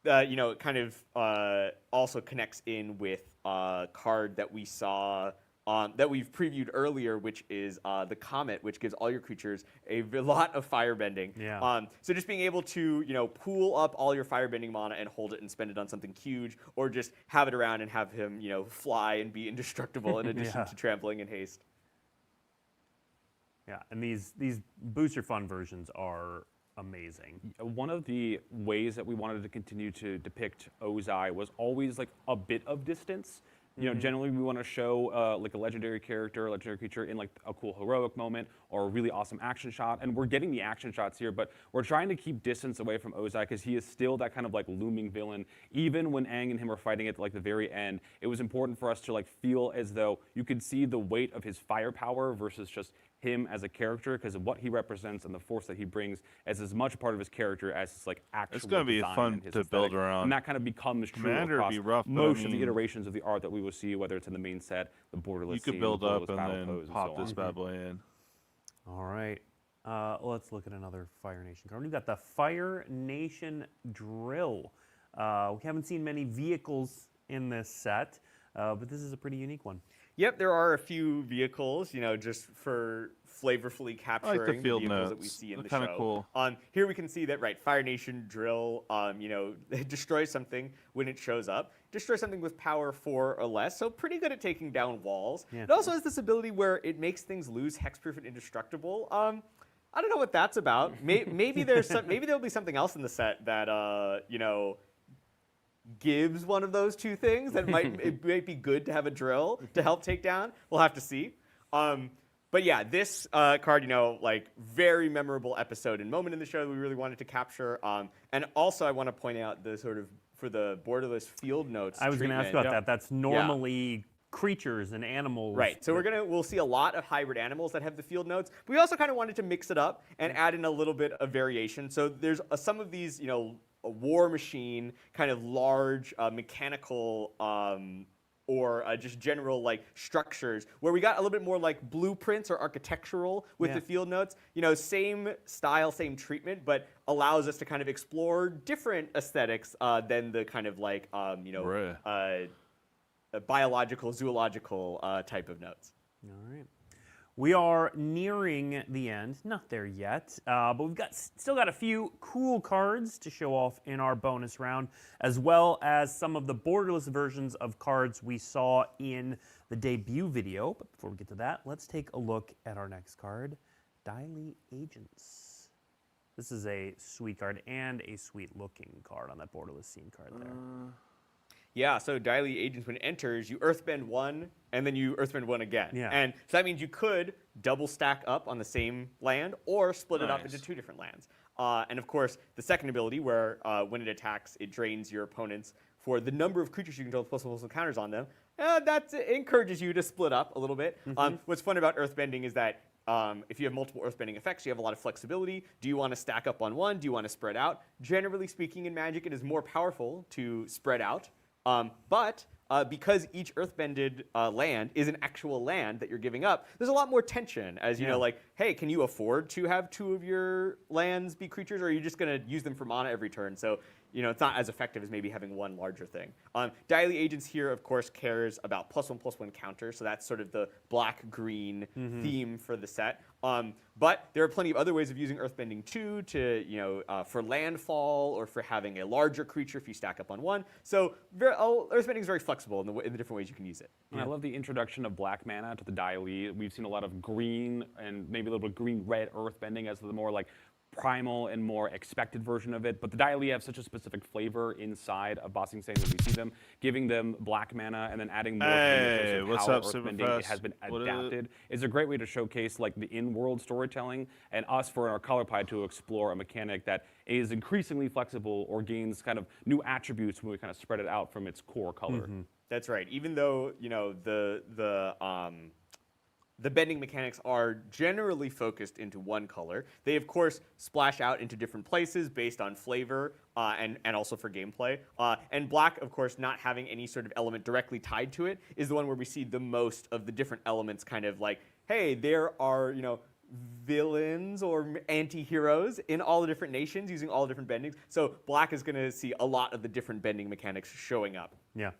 It kind of also connects in with a card that we saw that we've previewed earlier, which is the Comet, which gives all your creatures a lot of firebending. Yeah. So just being able to pool up all your firebending mana and hold it and spend it on something huge, or just have it around and have him fly and be indestructible in addition Yeah. to trampling and haste. Yeah, and these Booster Fun versions are amazing. One of the ways that we wanted to continue to depict Ozai was always like a bit of distance. Generally we want to show like a legendary character, a legendary creature in like a cool heroic moment or a really awesome action shot, and we're getting the action shots here, but we're trying to keep distance away from Ozai because he is still that kind of like looming villain. Even when Aang and him are fighting at like the very end, it was important for us to like feel as though you could see the weight of his firepower versus just him as a character, because of what he represents and the force that he brings as much part of his character as his like actual It's gonna be design fun and his to build aesthetic. around. And that kind of becomes true Commander would across be rough, but I most of the mean, iterations of the art that we will see, whether it's in the main set, the borderless You could scene, build the up borderless and battle then pose, and pop so this on. bad boy in. All right, let's look at another Fire Nation card. We've got the Fire Nation Drill. We haven't seen many vehicles in this set, but this is a pretty unique one. Yep, there are a few vehicles, just for flavorfully capturing the field vehicles that we notes. see in They're the kinda show. cool. Here we can see that, right, Fire Nation Drill, it destroys something when it shows up. Destroys something with power 4 or less, so pretty good at taking down walls. Yeah. It also has this ability where it makes things lose hexproof and indestructible. I don't know what that's about. Maybe there'll be something else in the set that, gives one of those two things that it might be good to have a drill to help take down. We'll have to see. But yeah, this card, like very memorable episode and moment in the show that we really wanted to capture. And also, I want to point out the sort of for the borderless field notes. I was going to ask about that. That's normally creatures and animals. Right. So we'll see a lot of hybrid animals that have the field notes. But we also kind of wanted to mix it up and add in a little bit of variation. So there's some of these, a war machine, kind of large mechanical or just general like structures where we got a little bit more like blueprints or architectural with the field notes. Same style, same treatment, but allows us to kind of explore different aesthetics than the kind of like biological, zoological type of notes. All right. We are nearing the end. Not there yet, but we've still got a few cool cards to show off in our bonus round, as well as some of the borderless versions of cards we saw in the debut video. But before we get to that, let's take a look at our next card, Daily Agents. This is a sweet card and a sweet-looking card on that borderless scene card there. Yeah, so Daily Agents, when it enters, you earthbend one, and then you earthbend one again. Yeah. And so that means you could double stack up on the same land or split it up into 2 different lands. And of course, the second ability, where when it attacks, it drains your opponents for the number of creatures you control with +1/+1 counters on them. That encourages you to split up a little bit. What's fun about earthbending is that if you have multiple earthbending effects, you have a lot of flexibility. Do you want to stack up on one? Do you want to spread out? Generally speaking, in Magic, it is more powerful to spread out. But because each earthbended land is an actual land that you're giving up, there's a lot more tension as, like, hey, can you afford to have 2 of your lands be creatures, or are you just going to use them for mana every turn? So, it's not as effective as maybe having one larger thing. Daily Agents here, of course, cares about +1/+1 counter, so that's sort of the black-green theme for the set. But there are plenty of other ways of using earthbending too, to for landfall or for having a larger creature if you stack up on one. So earthbending is very flexible in the different ways you can use it. And I love the introduction of black mana to the Daily. We've seen a lot of green and maybe a little bit of green-red earthbending as the more like primal and more expected version of it, but the Daily have such a specific flavor inside of Bossing Sand when we see them, giving them black mana and then adding more what's how up, earthbending it has been adapted is a great way to showcase like the in-world storytelling and us for our color pie to explore a mechanic that is increasingly flexible or gains kind of new attributes when we kind of spread it out from its core color. That's right. Even though the bending mechanics are generally focused into one color, they of course splash out into different places based on flavor and also for gameplay. And black, of course, not having any sort of element directly tied to it, is the one where we see the most of the different elements kind of like, hey, there are, villains or anti-heroes in all the different nations using all the different bendings. So black is going to see a lot of the different bending mechanics showing up. Yeah.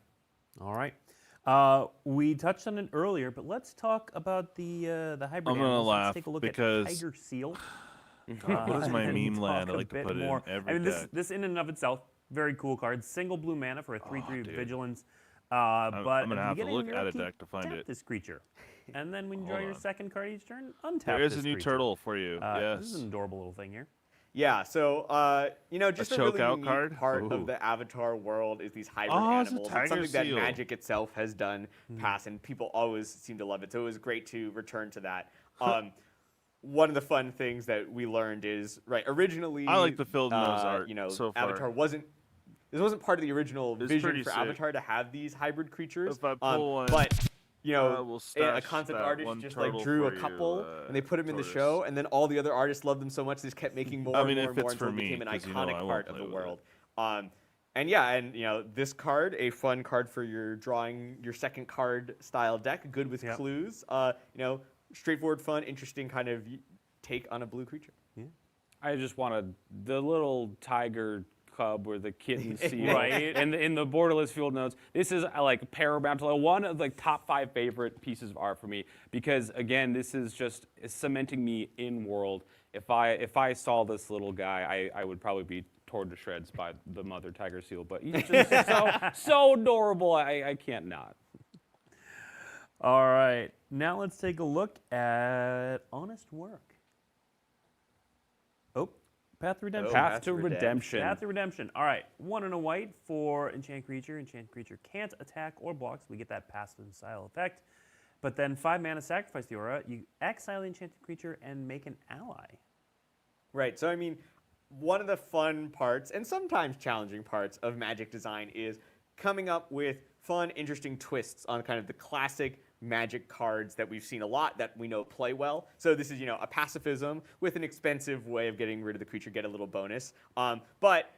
All right. We touched on it earlier, but let's talk about the hybrid I'm gonna animals. laugh Let's take a look because at Tiger Seal. what is my and meme talk land? I a like to bit put more. in every I mean, deck. this in and of itself, very cool card. Single blue mana for a 3/3 dude. vigilance. I'm But gonna have to beginning look of your at a upkeep, deck to find tap it. this creature, and then when you draw Hold your on. second card each turn, untap There is this a new creature. turtle for you. This is Yes. an adorable little thing here. Yeah, so just a choke really out unique card? part Ooh. of the Avatar world is these hybrid Oh, it's a animals. tiger It's something that seal. Magic itself has done past, and people always seem to love it. So it was great to return to that. One of the fun things that we learned is originally I like the field nose art so far. Avatar wasn't. This wasn't part of the original It's vision pretty for sick. Avatar to have these hybrid creatures. If I pull one, but we'll a stash concept that artist one just like turtle drew a for you, couple and they put them in the tortoise. show, and then all the other artists loved them so much they just kept making more I mean, and it more and more fits until for it me, became an 'cause, I iconic won't part of play the with world. And this card, a fun card for your drawing your second card style deck, good with clues. Straightforward, fun, interesting kind of take on a blue creature. I just wanted the little tiger cub or the kitten seal. Right. And in the borderless field notes, this is like paramount, one of the top 5 favorite pieces of art for me, because again, this is just cementing me in world. If I saw this little guy, I would probably be torn to shreds by the mother tiger seal, but he's just so adorable, I can't not. All right, now let's take a look at Honest Work. Oh, Path to Redemption. Path to Redemption. Path to Redemption. All right, 1 and a white for Enchant Creature. Enchant Creature can't attack or block, so we get that passive style effect. But then 5 mana, sacrifice the aura, you exile the enchanted creature and make an ally. Right. So I mean, one of the fun parts and sometimes challenging parts of Magic design is coming up with fun, interesting twists on kind of the classic Magic cards that we've seen a lot that we know play well. So this is, you know, a pacifism with an expensive way of getting rid of the creature, get a little bonus. But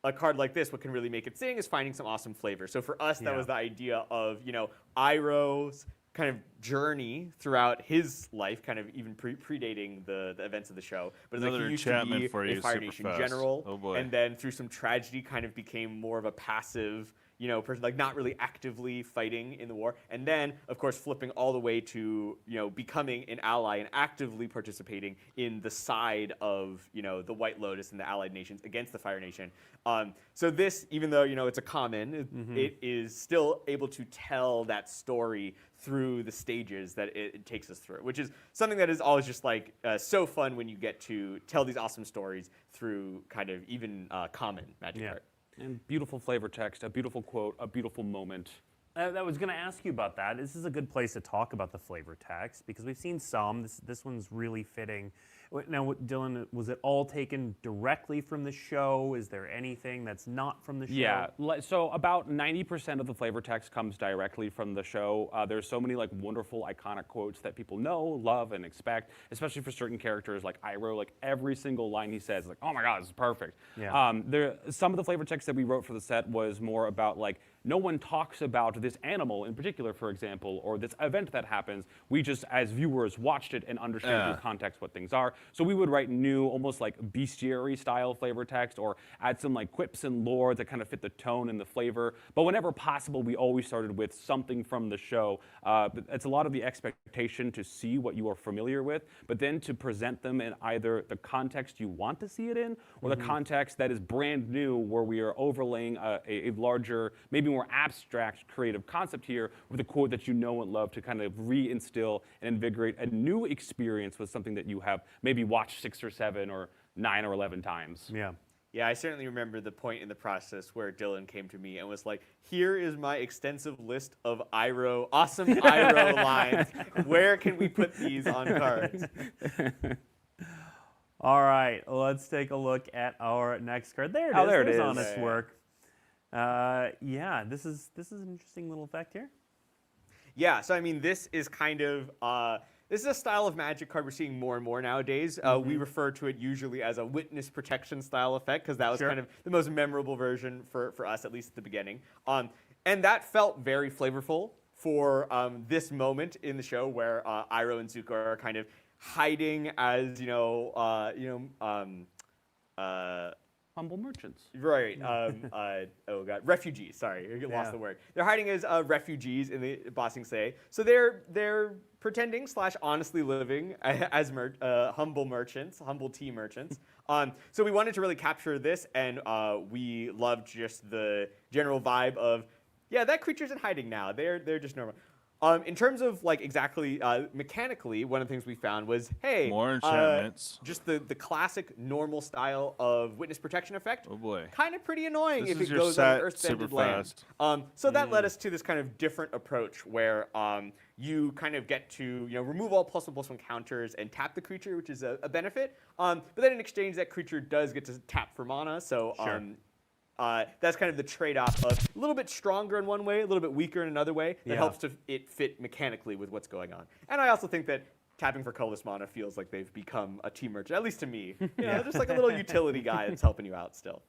a card like this, what can really make it sing is finding some awesome flavor. So for us, that was the idea of, you know, Iroh's kind of journey throughout his life, kind of even predating the events of the show. But it's like he used to be a Fire Nation general, and then through some tragedy kind of became more of a passive, you know, person, like not really actively fighting in the war. And then, of course, flipping all the way to, you know, becoming an ally and actively participating in the side of, you know, the White Lotus and the allied nations against the Fire Nation. So this, even though, you know, it's a common, it is still able to tell that story through the stages that it takes us through, which is something that is always just like so fun when you get to tell these awesome stories through kind of even common Magic art. And beautiful flavor text, a beautiful quote, a beautiful moment. I was going to ask you about that. This is a good place to talk about the flavor text because we've seen some. This one's really fitting. Now, Dylan, was it all taken directly from the show? Is there anything that's not from the show? Yeah, so about 90% of the flavor text comes directly from the show. There's so many like wonderful, iconic quotes that people know, love, and expect, especially for certain characters like Iroh. Like every single line he says, like, oh my God, this is perfect. Yeah. Some of the flavor text that we wrote for the set was more about like, no one talks about this animal in particular, for example, or this event that happens. We just, as viewers, watched it and understand through context what things are. So we would write new, almost like bestiary style flavor text, or add some like quips and lore that kind of fit the tone and the flavor. But whenever possible, we always started with something from the show. But it's a lot of the expectation to see what you are familiar with, but then to present them in either the context you want to see it in, or the context that is brand new, where we are overlaying a larger, maybe more abstract creative concept here with a quote that you know and love to kind of reinstill and invigorate a new experience with something that you have maybe watched 6 or 7 or 9 or 11 times. Yeah. Yeah, I certainly remember the point in the process where Dylan came to me and was like, here is my extensive list of awesome Iroh lines. Where can we put these on cards? All right, let's take a look at our next card. There it is. Oh, there it There's is. honest work. Yeah, this is an interesting little effect here. Yeah, so I mean, this is kind of this is a style of Magic card we're seeing more and more nowadays. We refer to it usually as a witness protection style effect because that was kind of the most memorable version for us, at least at the beginning. And that felt very flavorful for this moment in the show where Iroh and Zuko are kind of hiding as Humble merchants. Right. Oh god, refugees. Sorry, I lost the word. They're hiding as refugees in the Bossing Say. So they're pretending / honestly living as humble merchants, humble tea merchants. So we wanted to really capture this, and we loved just the general vibe of, yeah, that creature's in hiding now. They're just normal. In terms of like exactly mechanically, one of the things we found was, hey, more enchantments. Just the classic normal style of witness protection effect. Oh boy, kind of pretty annoying this if is it your goes on an earth-bended land. fast. So that led us to this kind of different approach where you kind of get to remove all +1/+1 counters and tap the creature, which is a benefit. But then in exchange, that creature does get to tap for mana. So. That's kind of the trade-off of a little bit stronger in one way, a little bit weaker in another way. That helps it fit mechanically with what's going on. And I also think that tapping for colorless mana feels like they've become a team merchant, at least to me. Just like a little utility guy that's helping you out still.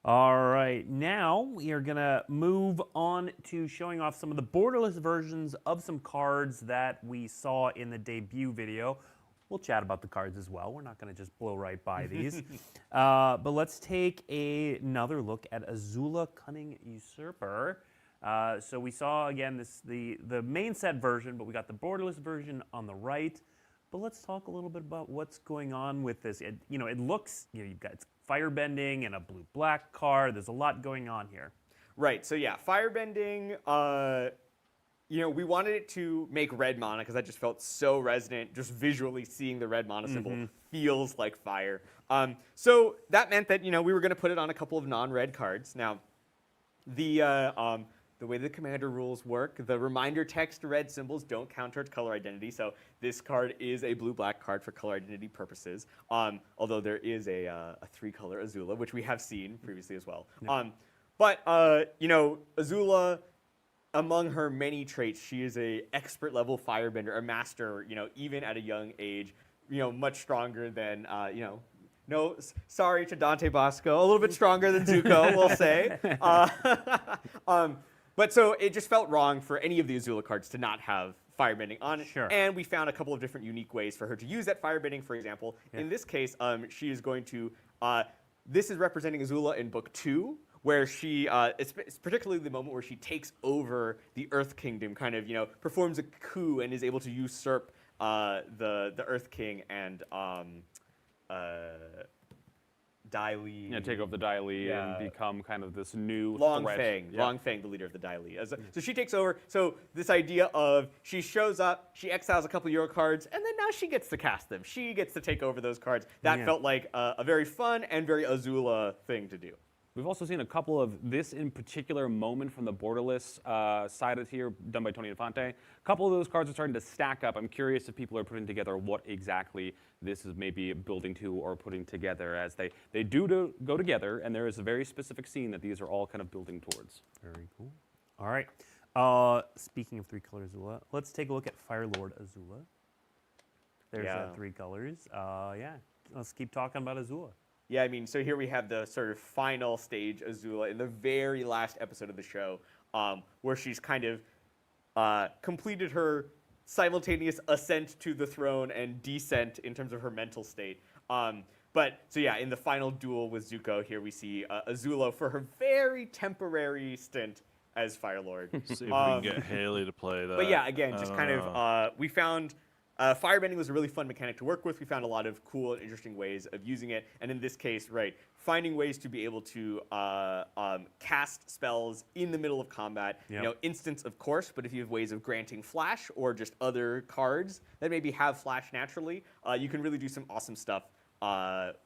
All right, now we are gonna move on to showing off some of the borderless versions of some cards that we saw in the debut video. We'll chat about the cards as well. We're not going to just blow right by these. But let's take another look at Azula Cunning Usurper. So we saw, again, the main set version, but we got the borderless version on the right. But let's talk a little bit about what's going on with this. It looks, you've got firebending and a blue-black card. There's a lot going on here. Right, so yeah, firebending, we wanted it to make red mana because that just felt so resonant. Just visually seeing the red mana symbol feels like fire. So that meant that we were going to put it on a couple of non-red cards. Now, the the way the commander rules work, the reminder text red symbols don't count towards color identity. So this card is a blue-black card for color identity purposes. Although there is a 3-color Azula, which we have seen previously as well. Yeah. But Azula, among her many traits, she is a expert level firebender, a master. Even at a young age, much stronger than No, sorry to Dante Bosco, a little bit stronger than Zuko, we'll say. But so it just felt wrong for any of the Azula cards to not have firebending on it. Sure. And we found a couple of different unique ways for her to use that firebending. For example, in this case, she is going to, this is representing Azula in book 2, where she, it's particularly the moment where she takes over the Earth Kingdom, kind of, performs a coup and is able to usurp the Earth King and Dai Li. Yeah, take over the Dai Li and become kind of this new Long threat. Feng, Long Feng, the leader of the Dai Li. So she takes over. So this idea of she shows up, she exiles a couple Euro cards, and then now she gets to cast them. She gets to take over those cards. That felt like a very fun and very Azula thing to do. We've also seen a couple of this in particular moment from the borderless side of here, done by Tony Infante. A couple of those cards are starting to stack up. I'm curious if people are putting together what exactly this is maybe building to or putting together, as they do go together, and there is a very specific scene that these are all kind of building towards. Very cool. All right. Speaking of 3-color Azula, let's take a look at Fire Lord Azula. There's 3 colors. Let's keep talking about Azula. Yeah, I mean, so here we have the sort of final stage Azula in the very last episode of the show, where she's kind of completed her simultaneous ascent to the throne and descent in terms of her mental state. But so yeah, in the final duel with Zuko, here we see Azula for her very temporary stint as Fire Lord. See if we can get Hayley to play that. But yeah, again, just kind of, we found firebending was a really fun mechanic to work with. We found a lot of cool and interesting ways of using it. And in this case, finding ways to be able to cast spells in the middle of combat. Yep. Instance, of course, but if you have ways of granting flash or just other cards that maybe have flash naturally, you can really do some awesome stuff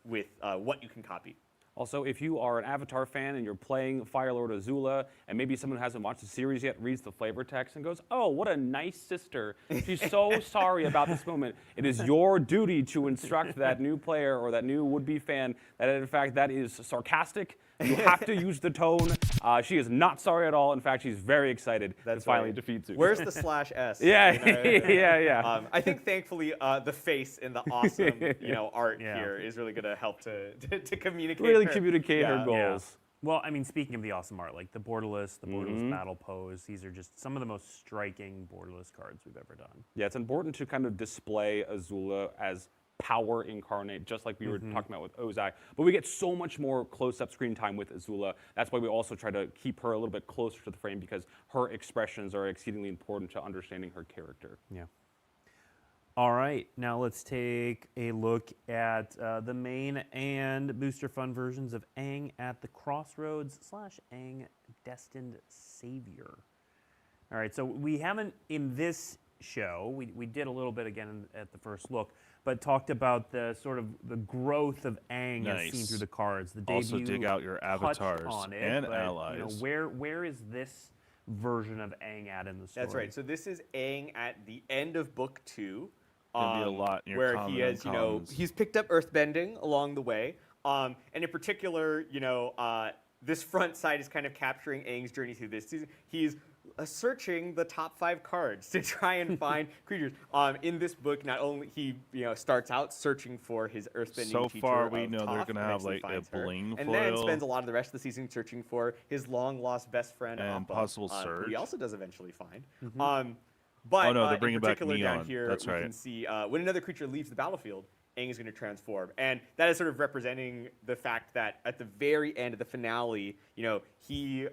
with what you can copy. Also, if you are an Avatar fan and you're playing Fire Lord Azula, and maybe someone who hasn't watched the series yet reads the flavor text and goes, "Oh, what a nice sister. She's so sorry about this moment." It is your duty to instruct that new player or that new would-be fan that, in fact, that is sarcastic. You have to use the tone. She is not sorry at all. In fact, she's very excited to finally defeat Zuko. Where's the /S? Yeah. I think, thankfully, the face in the awesome, art here is really going to help to communicate. Really communicate her goals. Yeah. Well, I mean, speaking of the awesome art, like the borderless battle pose, these are just some of the most striking borderless cards we've ever done. Yeah, it's important to kind of display Azula as power incarnate, just like we were talking about with Ozai. But we get so much more close-up screen time with Azula. That's why we also try to keep her a little bit closer to the frame, because her expressions are exceedingly important to understanding her character. Yeah. All right, now let's take a look at the main and booster fun versions of Aang at the Crossroads / Aang Destined Savior. All right, so we haven't in this show, we did a little bit again at the first look, but talked about the sort of the growth of Aang as seen through the cards. The debut also dig out your avatars on it, and but, allies. Where is this version of Aang at in the story? That's right. So this is Aang at the end of book 2. Gonna be a lot in your where common he has, uncommons. he's picked up earthbending along the way, and in particular, this front side is kind of capturing Aang's journey through this. He's searching the top 5 cards to try and find creatures. In this book, not only he starts out searching for his earthbending So teacher far, we of know they're Toph, gonna have eventually like a finds her, bling and then foil spends a lot of the rest of the season searching for his long lost best friend and Appa, possible who Surge. he also does eventually find. But Oh, no, they're in bringing back particular down Neon. here, That's we right. can see when another creature leaves the battlefield, Aang is going to transform. And that is sort of representing the fact that at the very end of the finale, he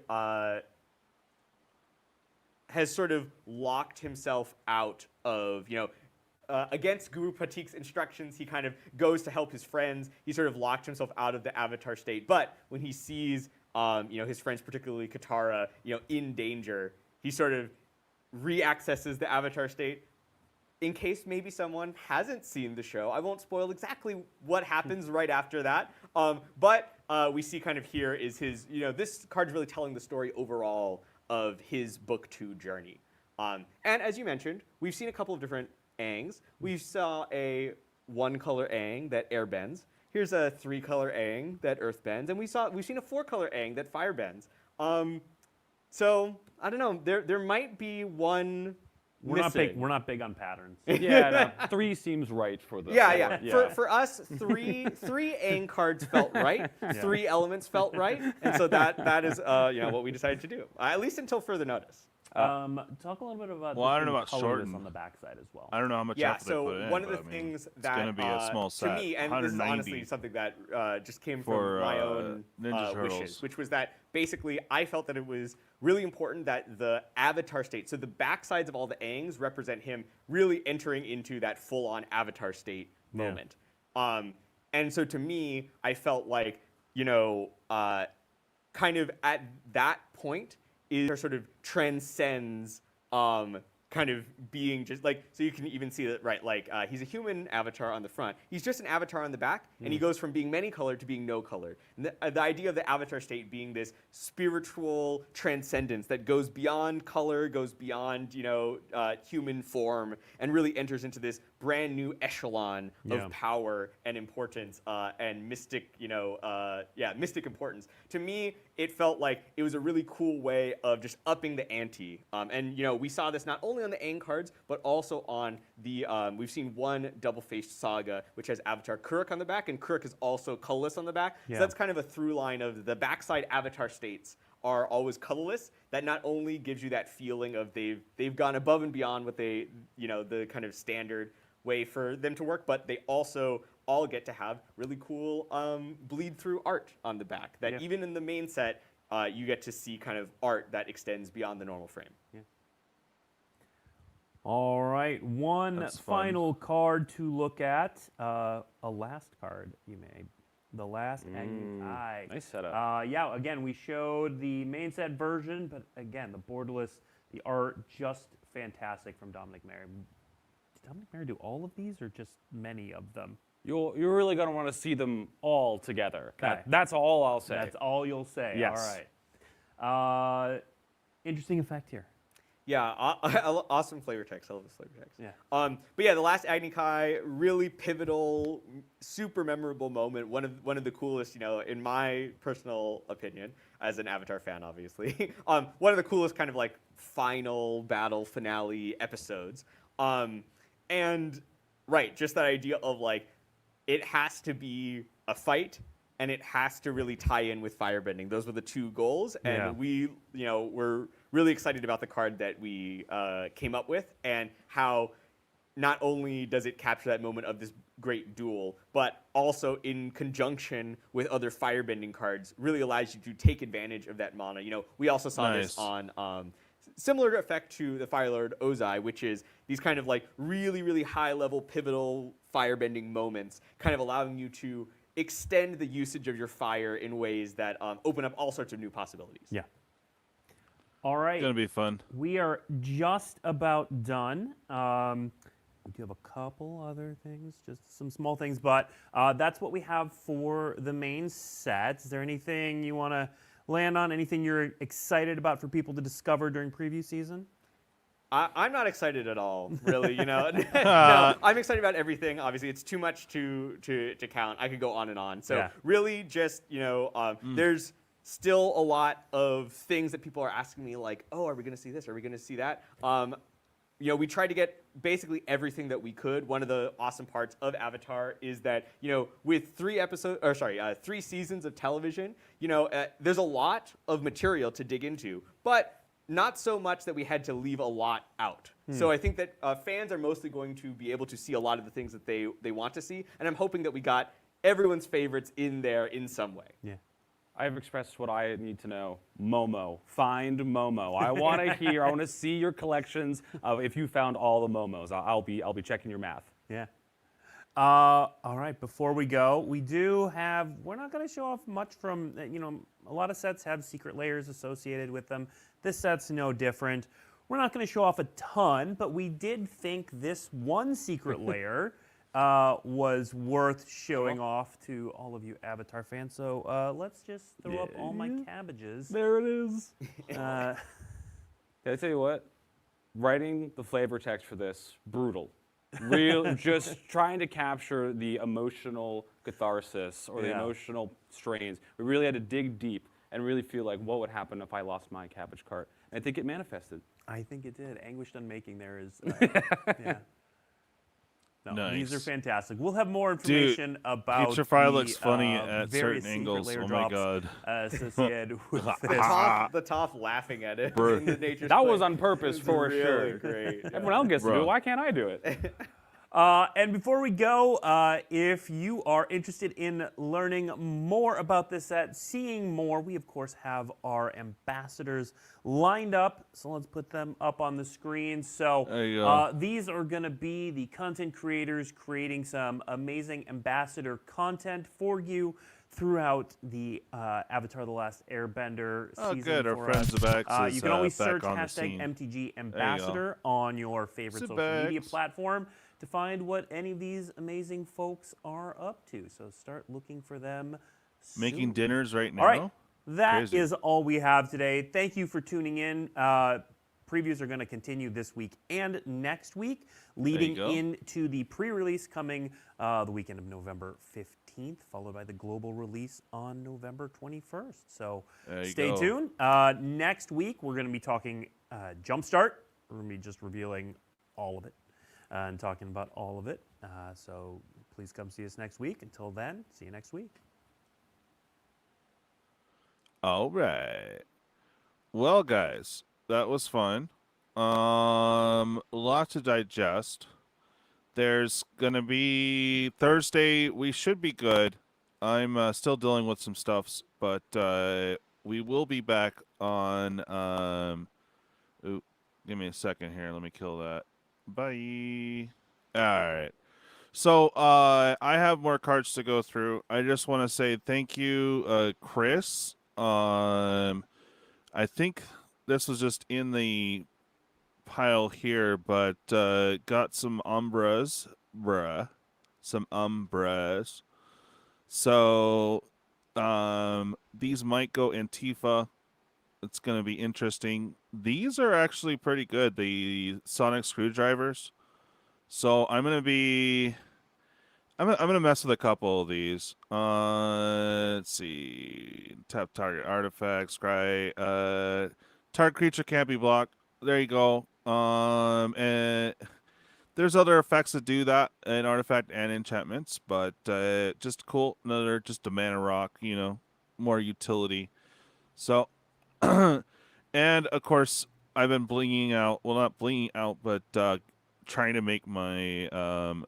has sort of locked himself out of, against Guru Pratik's instructions, he kind of goes to help his friends. He sort of locked himself out of the Avatar state. But when he sees, his friends, particularly Katara, in danger, he sort of re-accesses the Avatar state. In case maybe someone hasn't seen the show, I won't spoil exactly what happens right after that. But we see kind of here is his, this card's really telling the story overall of his book 2 journey. And as you mentioned, we've seen a couple of different Aangs. We saw a 1-color Aang that air bends. Here's a 3-color Aang that earth bends, and we've seen a 4-color Aang that fire bends. So I don't know. There might be one. We're not big on patterns. Yeah, no, 3 seems right for the. Yeah. For us, three Aang cards felt right. 3 elements felt right, and so that is what we decided to do. At least until further notice. Talk a little bit about. Well, I don't know about colorless shorten on the backside as well. I don't know how much effort they put in. One of the but, I mean, things it's that going to be a small set. to me, and this is 190 honestly something that just came for, from my own Ninja Turtles. wishes, which was that basically I felt that it was really important that the avatar state, so the backsides of all the Aangs represent him really entering into that full-on avatar state moment. And so to me, I felt like, kind of at that point, it sort of transcends kind of being just like, so you can even see that, right, like he's a human avatar on the front. He's just an avatar on the back, and he goes from being many colored to being no colored. And the idea of the avatar state being this spiritual transcendence that goes beyond color, goes beyond, human form, and really enters into this brand new echelon of power and importance and mystic, mystic importance. To me, it felt like it was a really cool way of just upping the ante. And we saw this not only on the Aang cards, but also on the, we've seen one double-faced saga, which has Avatar Kuruk on the back, and Kuruk is also colorless on the back. So that's kind of a through line of the backside avatar states are always colorless. That not only gives you that feeling of they've gone above and beyond what they, the kind of standard way for them to work, but they also all get to have really cool bleed-through art on the back. That even in the main set, you get to see kind of art that extends beyond the normal frame. Yeah. All right, one final card to look at. A last card, you may. The last Agni Kai. Nice setup. Again, we showed the main set version, but again, the borderless, the art, just fantastic from Dominic Mayer. Did Dominic Mayer do all of these, or just many of them? You're really going to want to see them all together. Okay. That's all I'll say. That's all you'll say. Yes. All right. Interesting effect here. Yeah, awesome flavor text. I love this flavor text. Yeah. But yeah, the last Agni Kai, really pivotal, super memorable moment. One of the coolest, in my personal opinion, as an Avatar fan, obviously. One of the coolest kind of like final battle finale episodes. And right, just that idea of like, it has to be a fight, and it has to really tie in with firebending. Those were the 2 goals, and we, were really excited about the card that we came up with, and how not only does it capture that moment of this great duel, but also in conjunction with other firebending cards, really allows you to take advantage of that mana. We also saw this on similar effect to the Fire Lord Ozai, which is these kind of like really, really high level pivotal firebending moments, kind of allowing you to extend the usage of your fire in ways that open up all sorts of new possibilities. Yeah. All right. It's going to be fun. We are just about done. We do have a couple other things, just some small things, but that's what we have for the main set. Is there anything you want to land on? Anything you're excited about for people to discover during preview season? I'm not excited at all, really. No, I'm excited about everything. Obviously, it's too much to count. I could go on and on. So really, just there's still a lot of things that people are asking me, like, oh, are we going to see this? Are we going to see that? We tried to get basically everything that we could. One of the awesome parts of Avatar is that, with 3 seasons of television, there's a lot of material to dig into, but not so much that we had to leave a lot out. So I think that fans are mostly going to be able to see a lot of the things that they want to see, and I'm hoping that we got everyone's favorites in there in some way. Yeah. I've expressed what I need to know. Momo. Find Momo. I want to hear, I want to see your collections of if you found all the Momos. I'll be checking your math. Yeah. All right, before we go, we're not going to show off much from, a lot of sets have secret layers associated with them. This set's no different. We're not going to show off a ton, but we did think this one secret layer was worth showing off to all of you Avatar fans. So let's just throw up all my cabbages. There it is. Did I tell you what? Writing the flavor text for this, brutal. Real, just trying to capture the emotional catharsis or the emotional strains. We really had to dig deep and really feel like what would happen if I lost my cabbage cart. And I think it manifested. I think it did. Anguished Unmaking there is, yeah. No, Nice. these are fantastic. We'll have more information about Pizza Fry the, looks funny at various certain secret angles. layer Oh my drops, god. Associated with this. The top laughing at it. In the Nature's That was Play. on purpose It was for really sure. Great. Everyone else gets to do Bro. it. Why can't I do it? And before we go, if you are interested in learning more about this set, seeing more, we of course have our ambassadors lined up. So let's put them up on the screen. So There you go. these are going to be the content creators creating some amazing ambassador content for you throughout the Avatar: The Last Airbender Oh, season. good. Our for friends us. of X is You can always back search on the hashtag scene. MTG Ambassador on your favorite social media Sibex. platform to find what any of these amazing folks are up to. So start looking for them Making soon. dinners right now. All right, that is Crazy. all we have today. Thank you for tuning in. Previews are going to continue this week and next week, leading go. into the pre-release coming the weekend of November 15th, followed by the global release on November 21st. So There you stay go. tuned. Next week, we're going to be talking Jumpstart. We're going to be just revealing all of it and talking about all of it. So please come see us next week. Until then, see you next week. All right. Well, guys, that was fun. Lot to digest. There's gonna be Thursday. We should be good. I'm still dealing with some stuffs, but we will be back on. Ooh, give me a second here. Let me kill that. Bye. All right. So I have more cards to go through. I just want to say thank you, Chris. I think this was just in the pile here, but got some umbras, some umbras. So these might go Antifa. It's gonna be interesting. These are actually pretty good. The sonic screwdrivers. So I'm gonna mess with a couple of these. Let's see. Tap target artifacts. Scry. Target creature can't be blocked. There you go. And there's other effects that do that in artifact and enchantments, but just cool. Another just a mana rock. You know, more utility. So, and of course I've been blinging out. Well, not blinging out, but trying to make my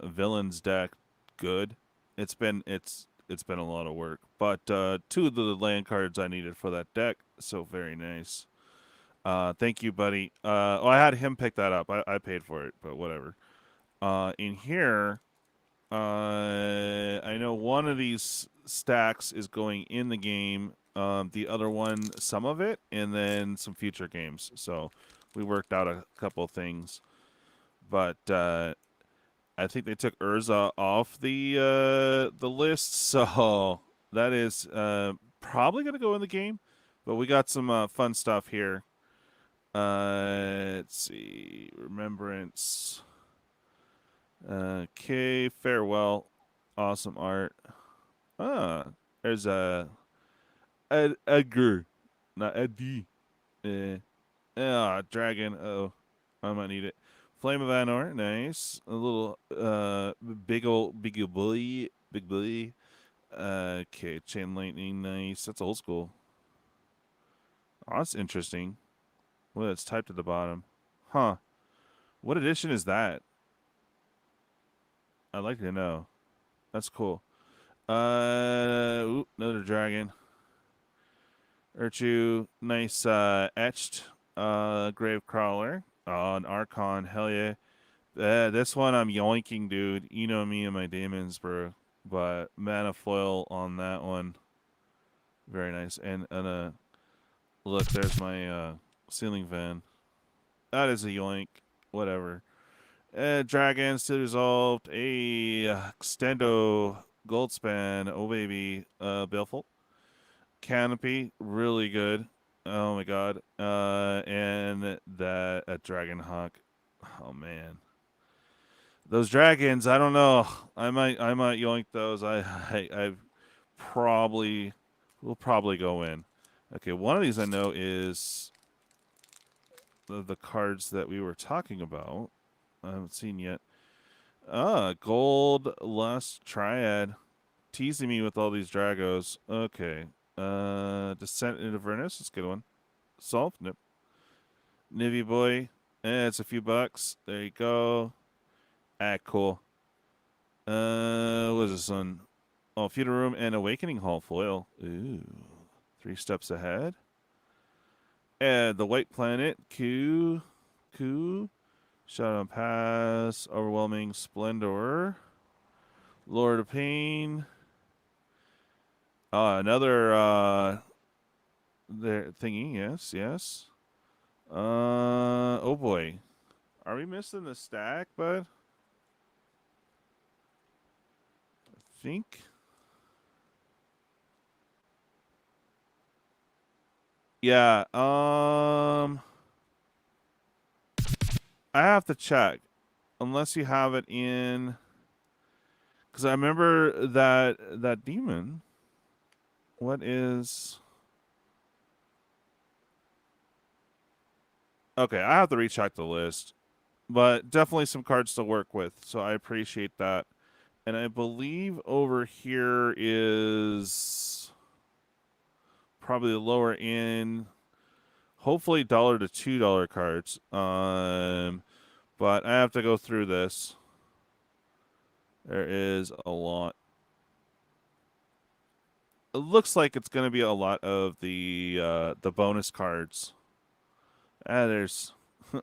villains deck good. It's been a lot of work, but 2 of the land cards I needed for that deck, so very nice. Thank you, buddy. I had him pick that up. I paid for it, but whatever. In here, I know one of these stacks is going in the game. The other one, some of it, and then some future games. So we worked out a couple of things, but I think they took Urza off the list, so that is probably gonna go in the game. But we got some fun stuff here. Let's see, Remembrance. Okay, Farewell, awesome art. There's Edgar, not Eddie. Dragon. Oh, I might need it. Flame of Anor, nice. A little big boy. Okay, Chain Lightning, nice. That's old school. Oh, that's interesting. Well, it's typed at the bottom. Huh. What edition is that? I'd like to know. That's cool. Another dragon. Urchu, nice etched grave crawler. An Archon, hell yeah. This one I'm yoinking, dude. You know me and my demons, bro. But mana foil on that one. Very nice. And look, there's my ceiling fan. That is a yoink. Whatever. Dragon still resolved. Extendo Goldspan. Oh baby. Baleful. Canopy, really good. Oh my god. And that a dragon hawk. Oh man. Those dragons, I don't know. I might yoink those. I probably will probably go in. Okay, one of these I know is the cards that we were talking about. I haven't seen yet. Gold Lust Triad. Teasing me with all these Dragos. Okay. Descent into Avernus. That's a good one. Solve? Nope. Nivy Boy. It's a few bucks. There you go. Ah, cool. What is this one? Oh, Feudal Room and Awakening Hall foil. Ooh. 3 steps ahead. And the White Planet. Q. Shadow Pass. Overwhelming Splendor. Lord of Pain. Another there thingy. Yes. Oh boy. Are we missing the stack, bud? I think. Yeah, I have to check. Unless you have it in, because I remember that demon. What is? Okay, I have to recheck the list, but definitely some cards to work with. So I appreciate that, and I believe over here is probably the lower end. Hopefully $1 to $2 cards. But I have to go through this. There is a lot. It looks like it's going to be a lot of the bonus cards. There's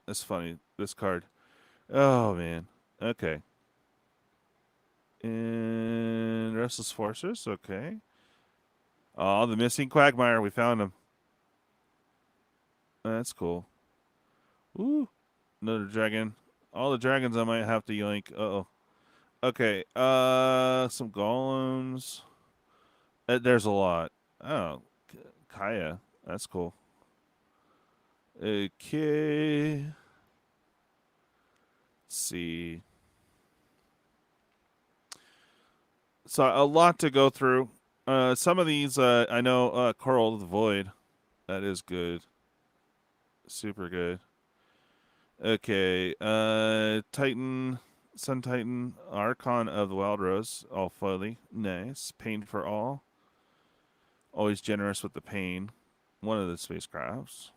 it's funny, this card. Oh man. Okay. And Restless Forces, okay. Oh, the missing Quagmire, we found him. That's cool. Ooh. Another dragon. All the dragons I might have to yoink. Uh-oh. Okay. Some golems. There's a lot. Oh, Kaya. That's cool. Okay. Let's see. So a lot to go through. Some of these I know. Coral of the Void. That is good. Super good. Okay. Titan. Sun Titan. Archon of the Wild Rose. All foily. Nice. Pain for all. Always generous with the pain. One of the spacecrafts.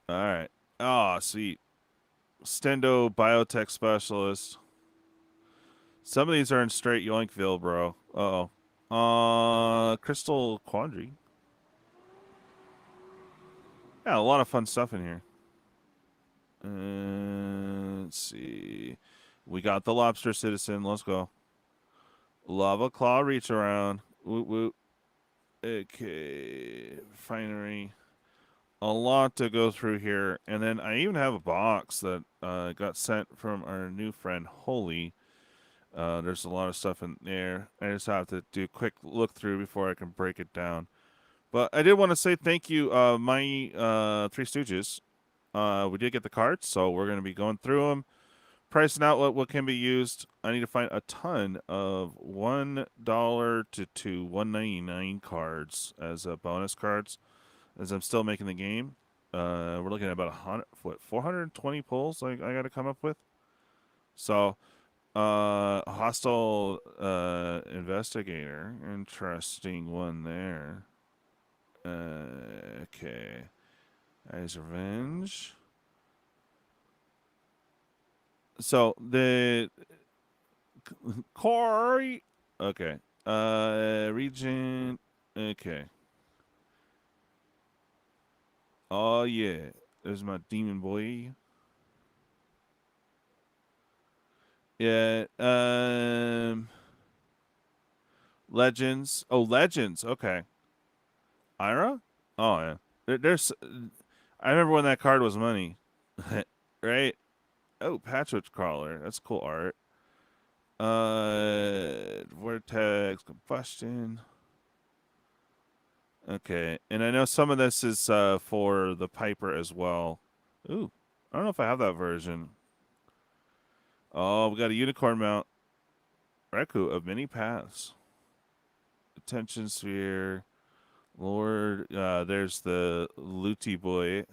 All right. Oh, sweet. Stendo Biotech Specialist. Some of these are in straight Yoinkville, bro. Uh-oh. Crystal Quandary. Yeah, a lot of fun stuff in here. Let's see. We got the Lobster Citizen. Let's go. Lava Claw Reach Around. Woot woot. Okay. Finery. A lot to go through here. And then I even have a box that got sent from our new friend, Holy. There's a lot of stuff in there. I just have to do a quick look through before I can break it down. But I did want to say thank you, my Three Stooges. We did get the cards, so we're going to be going through them, pricing out what can be used. I need to find a ton of $1 to $1.99 cards as bonus cards, as I'm still making the game. We're looking at about 420 pulls I got to come up with. So, hostile investigator, interesting one there. Okay. Eyes Revenge. So the Qore. Okay. Regent. Okay. Oh yeah. There's my demon boy. Yeah. Legends. Oh, Legends. Okay. Ira? Oh yeah. There's. I remember when that card was money, right? Oh, Patchwork Crawler. That's cool art. Vortex Combustion. Okay, and I know some of this is for the Piper as well. Ooh, I don't know if I have that version. Oh, we got a unicorn mount. Reku of many paths. Attention sphere. Lord, there's the Looty Boy.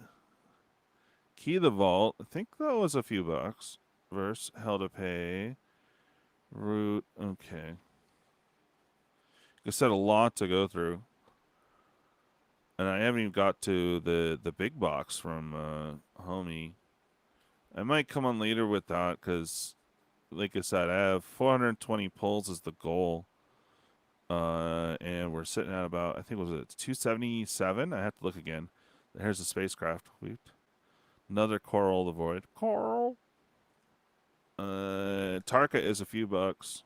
Key the Vault. I think that was a few bucks. Verse, Hell to Pay. Root, okay. I said a lot to go through. And I haven't even got to the big box from Homie. I might come on later with that because, like I said, I have 420 pulls as the goal. And we're sitting at about, I think, was it 277? I have to look again. Here's the spacecraft. Woot. Another Coral the Void. Coral. Tarka is a few bucks.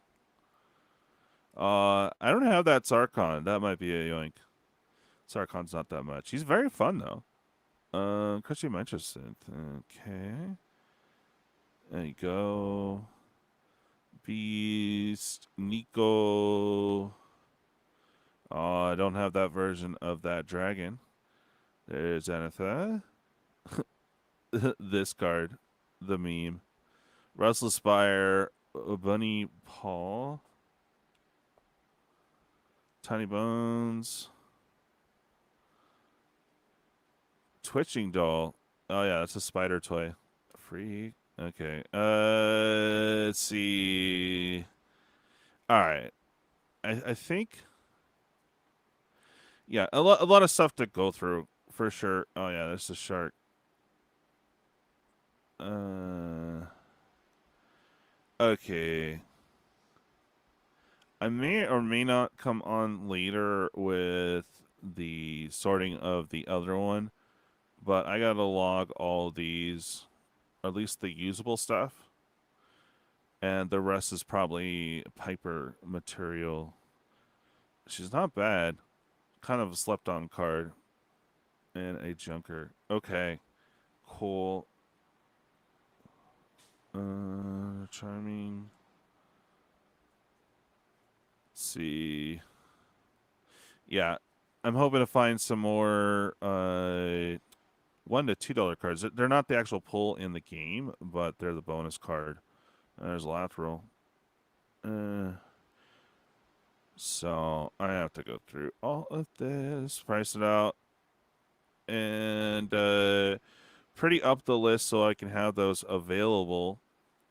I don't have that Sarkon. That might be a yoink. Sarkon's not that much. He's very fun though. Because I'm interested. Okay. There you go. Beast. Nico. Oh, I don't have that version of that dragon. There's Anatha. This card. The meme. Restless Spire. Bunny Paw. Tiny Bones. Twitching Doll. Oh, yeah, that's a spider toy. Free. Okay. Let's see. All right. I think. Yeah, a lot of stuff to go through for sure. Oh yeah, there's a shark. Okay. I may or may not come on later with the sorting of the other one, but I gotta log all these, or at least the usable stuff, and the rest is probably Piper material. She's not bad. Kind of a slept-on card. And a junker. Okay. Cool. Charming. Let's see. Yeah. I'm hoping to find some more $1 to $2 cards. They're not the actual pull in the game, but they're the bonus card. There's lateral. So I have to go through all of this, price it out, and pretty up the list so I can have those available,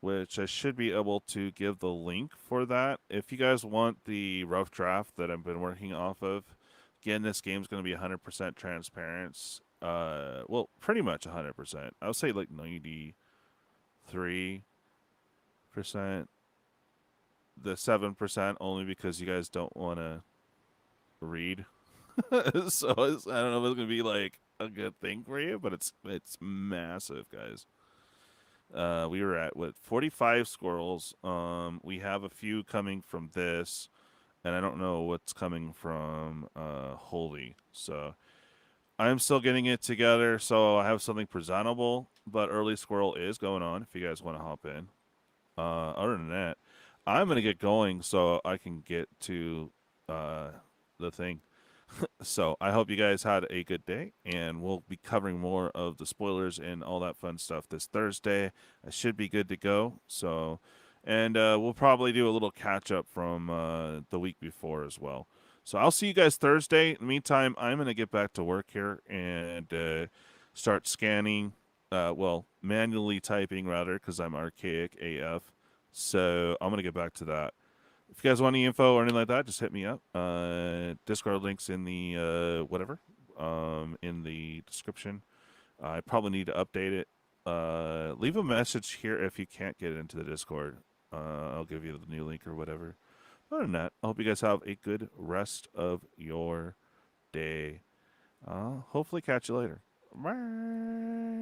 which I should be able to give the link for that. If you guys want the rough draft that I've been working off of, again, this game's going to be 100% transparent. Well, pretty much 100%. I would say like 93%. The 7% only because you guys don't want to read. So I don't know if it's going to be like a good thing for you, but it's massive, guys. We were at, 45 squirrels. We have a few coming from this, and I don't know what's coming from Holy. So I'm still getting it together, so I have something presentable, but early squirrel is going on if you guys want to hop in. Other than that, I'm going to get going so I can get to the thing. So I hope you guys had a good day, and we'll be covering more of the spoilers and all that fun stuff this Thursday. I should be good to go. So, and we'll probably do a little catch up from the week before as well. So I'll see you guys Thursday. In the meantime, I'm going to get back to work here and start scanning. Well, manually typing rather, because I'm archaic AF. So I'm going to get back to that. If you guys want any info or anything like that, just hit me up. Discord links in the whatever, in the description. I probably need to update it. Leave a message here if you can't get into the Discord. I'll give you the new link or whatever. Other than that, I hope you guys have a good rest of your day. Hopefully catch you later. Bye.